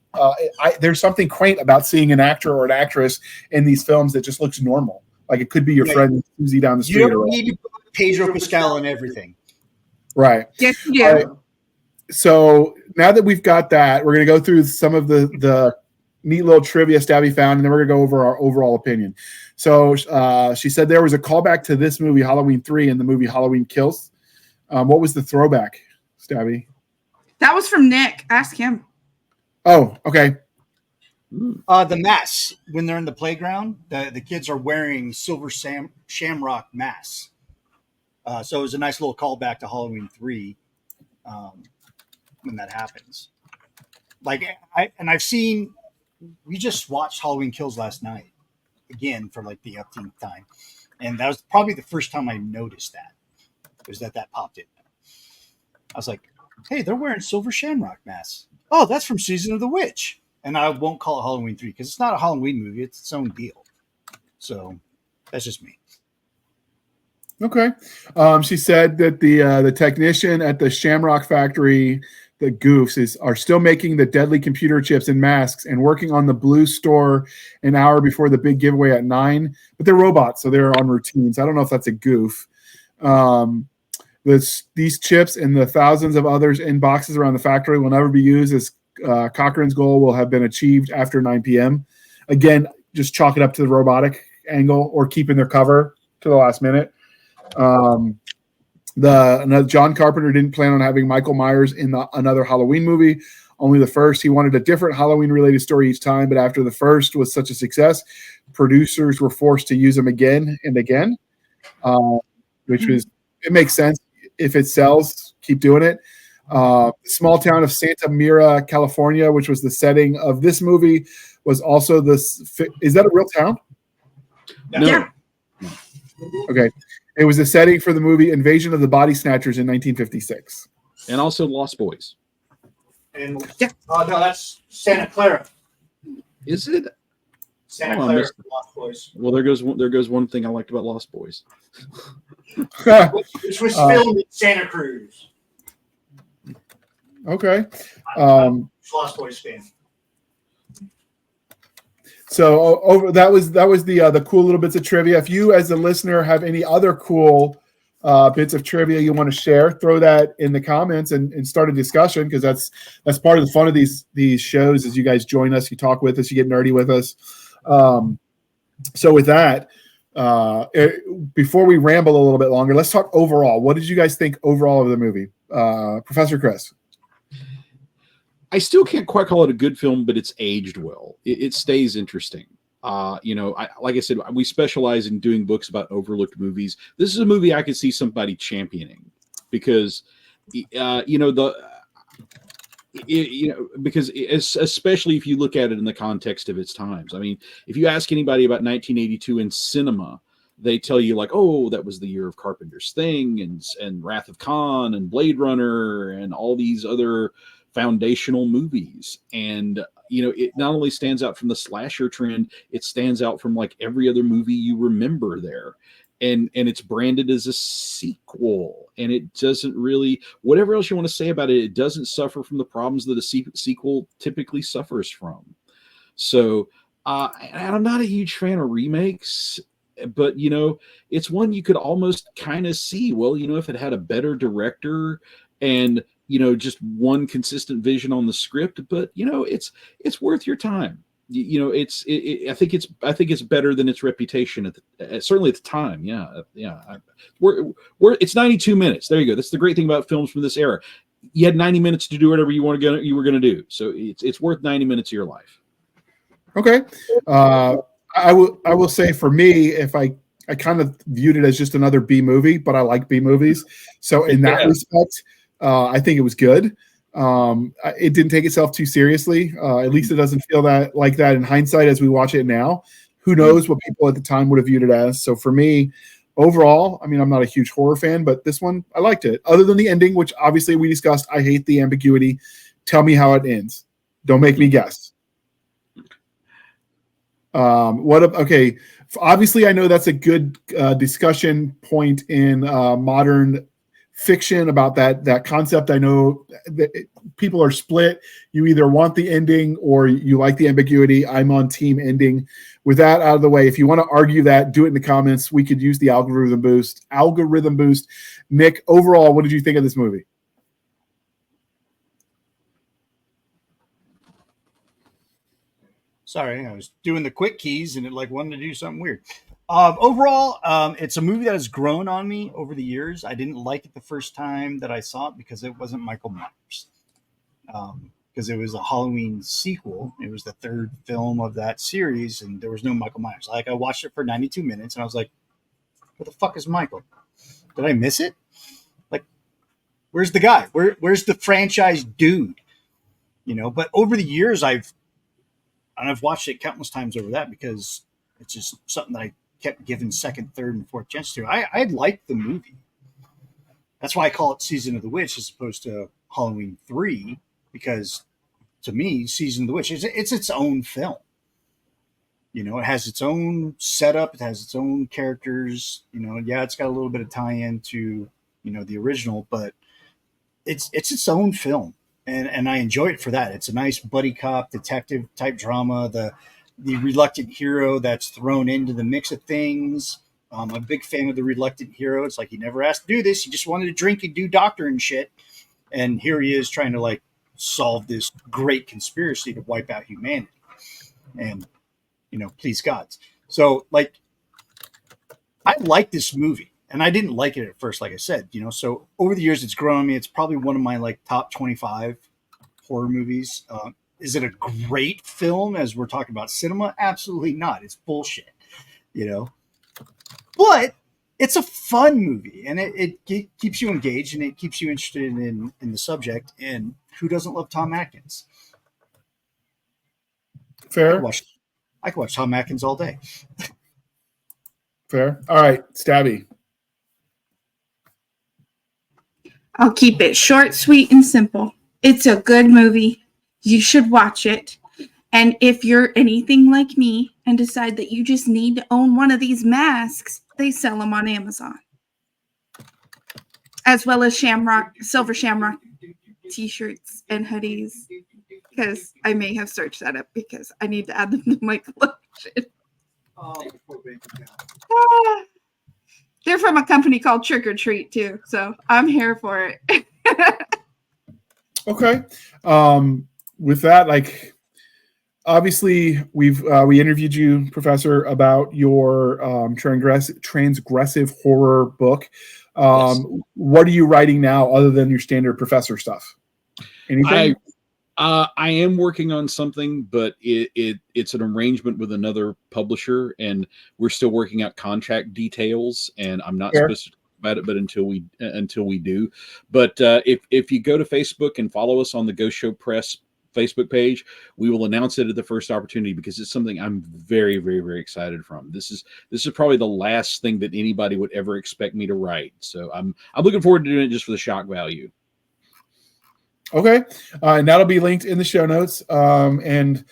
There's something quaint about seeing an actor or an actress in these films that just looks normal. Like it could be your friend Susie down the street. You don't need to put Pedro Pascal in everything. Right. Yes, you do. Right. So now that we've got that, we're going to go through some of the neat little trivia Stabby found, and then we're going to go over our overall opinion. So she said there was a callback to this movie, Halloween 3, in the movie Halloween Kills. What was the throwback, Stabby? That was from Nick. Ask him. Oh, okay. The masks when they're in the playground, the kids are wearing silver shamrock masks. So it was a nice little callback to Halloween 3 when that happens. Like I've seen. We just watched Halloween Kills last night again for like the upteenth time, and that was probably the first time I noticed that. Was that popped in? I was like, "Hey, they're wearing silver shamrock masks. Oh, that's from Season of the Witch." And I won't call it Halloween 3 because it's not a Halloween movie; it's its own deal. So that's just me. Okay. She said that the technician at the Shamrock factory, the Goofs, are still making the deadly computer chips and masks and working on the blue store an hour before the big giveaway at 9. But they're robots, so they're on routines. I don't know if that's a goof. These chips and the thousands of others in boxes around the factory will never be used, as Cochrane's goal will have been achieved after 9 p.m. Again, just chalk it up to the robotic angle or keeping their cover to the last minute. John Carpenter didn't plan on having Michael Myers in another Halloween movie, only the first. He wanted a different Halloween-related story each time, but after the first was such a success, producers were forced to use him again and again, which was, it makes sense. If it sells, keep doing it. The small town of Santa Mira, California, which was the setting of this movie, was also this. Is that a real town? No. Yeah. Okay. It was the setting for the movie Invasion of the Body Snatchers in 1956. And also Lost Boys. And no, that's Santa Clara. Is it? Santa Oh, I Clara, missed it. Lost Boys. Well, there goes one thing I liked about Lost Boys. Which was filmed in Santa Cruz. Okay. Lost Boys fan. So that was the cool little bits of trivia. If you, as a listener, have any other cool bits of trivia you want to share, throw that in the comments and start a discussion, because that's part of the fun of these shows. Is you guys join us, you talk with us, you get nerdy with us. So with that, before we ramble a little bit longer, let's talk overall. What did you guys think overall of the movie, Professor Chris? I still can't quite call it a good film, but it's aged well. It stays interesting. Like I said, we specialize in doing books about overlooked movies. This is a movie I could see somebody championing, because, especially if you look at it in the context of its times. I mean, if you ask anybody about 1982 in cinema, they tell you like, oh, that was the year of Carpenter's Thing and Wrath of Khan and Blade Runner and all these other foundational movies. And it not only stands out from the slasher trend, it stands out from like every other movie you remember there. And it's branded as a sequel, and it doesn't really, whatever else you want to say about it, it doesn't suffer from the problems that a sequel typically suffers from. So I'm not a huge fan of remakes, but it's one you could almost kind of see, well, if it had a better director and just one consistent vision on the script, but it's worth your time. I think it's better than its reputation certainly at the time. It's 92 minutes. There you go. That's the great thing about films from this era. You had 90 minutes to do whatever you were going to do. So it's worth 90 minutes of your life. Okay. I will say, for me, if I kind of viewed it as just another B movie, but I like B movies. So in that respect, I think it was good. It didn't take itself too seriously. At least it doesn't feel like that in hindsight as we watch it now. Who knows what people at the time would have viewed it as. So for me, overall, I mean, I'm not a huge horror fan, but this one, I liked it. Other than the ending, which obviously we discussed, I hate the ambiguity. Tell me how it ends. Don't make me guess. Okay. Obviously, I know that's a good discussion point in modern fiction about that concept. I know that people are split. You either want the ending or you like the ambiguity. I'm on team ending. With that out of the way, if you want to argue that, do it in the comments. We could use the algorithm boost. Nick, overall, what did you think of this movie? Sorry, I was doing the quick keys and it wanted to do something weird. Overall, it's a movie that has grown on me over the years. I didn't like it the first time that I saw it because it wasn't Michael Myers. because it was a Halloween sequel. It was the third film of that series, and there was no Michael Myers. Like, I watched it for 92 minutes, and I was like, "Where the fuck is Michael? Did I miss it? Like, where's the guy? Where's the franchise dude?" You know. But over the years, I've watched it countless times over that because it's just something that I kept giving second, third, and fourth chance to. I liked the movie. That's why I call it Season of the Witch as opposed to Halloween 3, because to me, Season of the Witch, it's its own film. You know, it has its own setup. It has its own characters. You know, yeah, it's got a little bit of tie-in to, you know, the original, but it's its own film. And I enjoy it for that. It's a nice buddy cop detective type drama. The reluctant hero that's thrown into the mix of things. I'm a big fan of the reluctant hero. It's like he never asked to do this. He just wanted to drink and do doctor and shit. And here he is trying to like solve this great conspiracy to wipe out humanity. And, you know, please gods. So like, I like this movie, and I didn't like it at first, like I said, you know, so over the years it's grown on me. It's probably one of my like top 25 horror movies. Is it a great film as we're talking about cinema? Absolutely not. It's bullshit, you know. But it's a fun movie, and it keeps you engaged, and it keeps you interested in the subject. And who doesn't love Tom Atkins? Fair. I could watch Tom Atkins all day. Fair. All right, Stabby. I'll keep it short, sweet, and simple. It's a good movie. You should watch it. And if you're anything like me and decide that you just need to own one of these masks, they sell them on Amazon. As well as Silver Shamrock t-shirts and hoodies. Because I may have searched that up because I need to add them to my collection. They're from a company called Trick or Treat too, so I'm here for it. Okay. With that, like, obviously we interviewed you, Professor, about your transgressive horror book. Yes. What are you writing now other than your standard Professor stuff? Anything? I am working on something, but it's an arrangement with another publisher, and we're still working out contract details. And I'm not supposed to talk about it, but until we do. But if you go to Facebook and follow us on the Ghost Show Press Facebook page, we will announce it at the first opportunity because it's something I'm very, very, very excited from. This is probably the last thing that anybody would ever expect me to write. So I'm looking forward to doing it just for the shock value. Okay. And that'll be linked in the show notes. And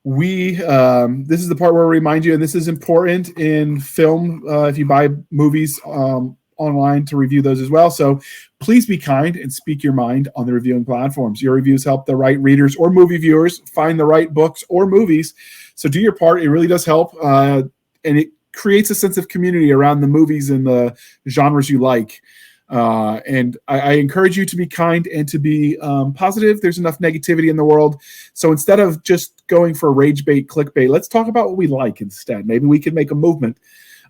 we, this is the part where we remind you, and this is important in film, if you buy movies online, to review those as well. So please be kind and speak your mind on the reviewing platforms. Your reviews help the right readers or movie viewers find the right books or movies. So do your part. It really does help. And it creates a sense of community around the movies and the genres you like. And I encourage you to be kind and to be positive. There's enough negativity in the world. So instead of just going for rage bait, clickbait, let's talk about what we like instead. Maybe we can make a movement.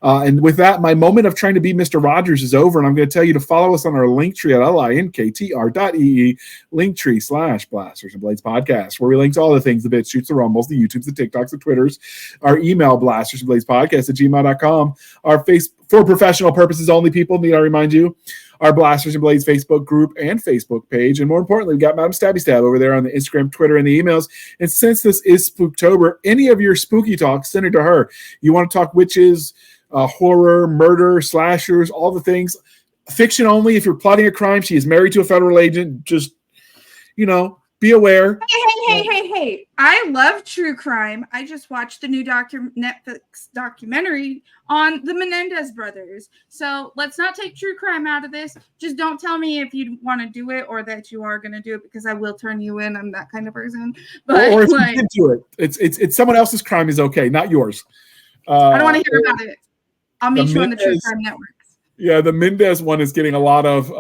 And with that, my moment of trying to be Mr. Rogers is over, and I'm going to tell you to follow us on our Linktree at linktr.ee, Linktree/Blasters and Blades Podcast, where we link to all the things, the bits, shoots, the rumbles, the YouTubes, the TikToks, the Twitters, our email, blastersandbladespodcast@gmail.com, our face for professional purposes only people, need I remind you, our Blasters and Blades Facebook group and Facebook page. And more importantly, we've got Madam Stabby Stab over there on the Instagram, Twitter, and the emails. And since this is Spooktober, any of your spooky talk, send it to her. You want to talk witches, horror, murder, slashers, all the things. Fiction only. If you're plotting a crime, she is married to a federal agent. Just, be aware. Hey. I love true crime. I just watched the new Netflix documentary on the Menendez brothers. So let's not take true crime out of this. Just don't tell me if you want to do it or that you are going to do it, because I will turn you in. I'm that kind of person. But or if you did do it, it's someone else's crime is okay, not yours. I don't want to hear about it. I'll meet you on the True Crime Networks. Yeah, the Mendez one is getting a lot of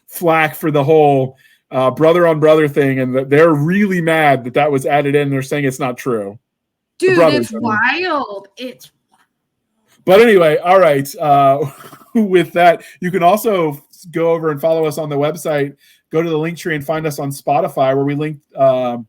flack for the whole brother on brother thing, and they're really mad that was added in. They're saying it's not true. Dude, it's wild. But anyway, all right. With that, you can also go over and follow us on the website, go to the link tree and find us on Spotify, where we link to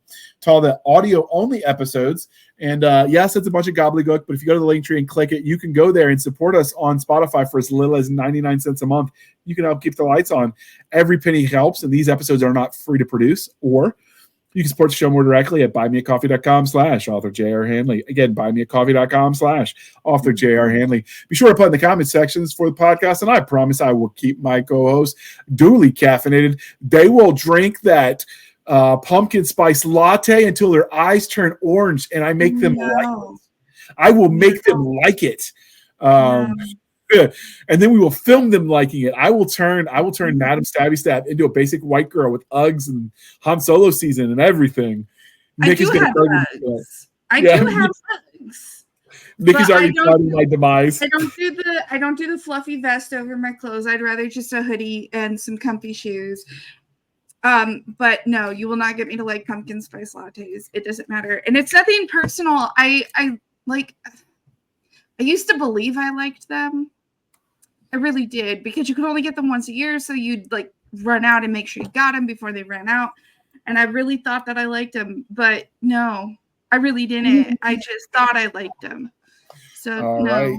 all the audio-only episodes. And yes, it's a bunch of gobbledygook, but if you go to the link tree and click it, you can go there and support us on Spotify for as little as 99 cents a month. You can help keep the lights on. Every penny helps, and these episodes are not free to produce. Or you can support the show more directly at buymeacoffee.com/author J.R. Handley. Again, buymeacoffee.com/author J.R. Handley. Be sure to put in the comment sections for the podcast, and I promise I will keep my co-hosts duly caffeinated. They will drink that pumpkin spice latte until their eyes turn orange, and I make them like it. I will make them like it. And then we will film them liking it. I will turn Madam Stabby Stab into a basic white girl with Uggs and Han Solo season and everything. Nick do have Uggs. I do have Uggs. Nick is already plotting my demise. I don't do the fluffy vest over my clothes. I'd rather just a hoodie and some comfy shoes. But no, you will not get me to like pumpkin spice lattes. It doesn't matter. And it's nothing personal. I used to believe I liked them. I really did, because you could only get them once a year. So you'd like run out and make sure you got them before they ran out. And I really thought that I liked them, but no, I really didn't. I just thought I liked them. So all no. Right.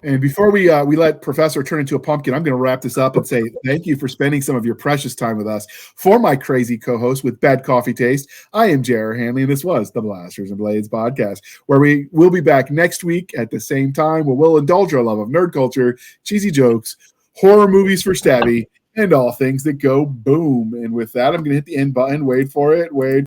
And before we let Professor turn into a pumpkin, I'm going to wrap this up and say thank you for spending some of your precious time with us. For my crazy co-host with bad coffee taste, I am J.R. Handley, and this was the Blasters and Blades podcast, where we will be back next week at the same time, where we'll indulge our love of nerd culture, cheesy jokes, horror movies for Stabby, and all things that go boom. And with that, I'm going to hit the end button. Wait for it. Wait.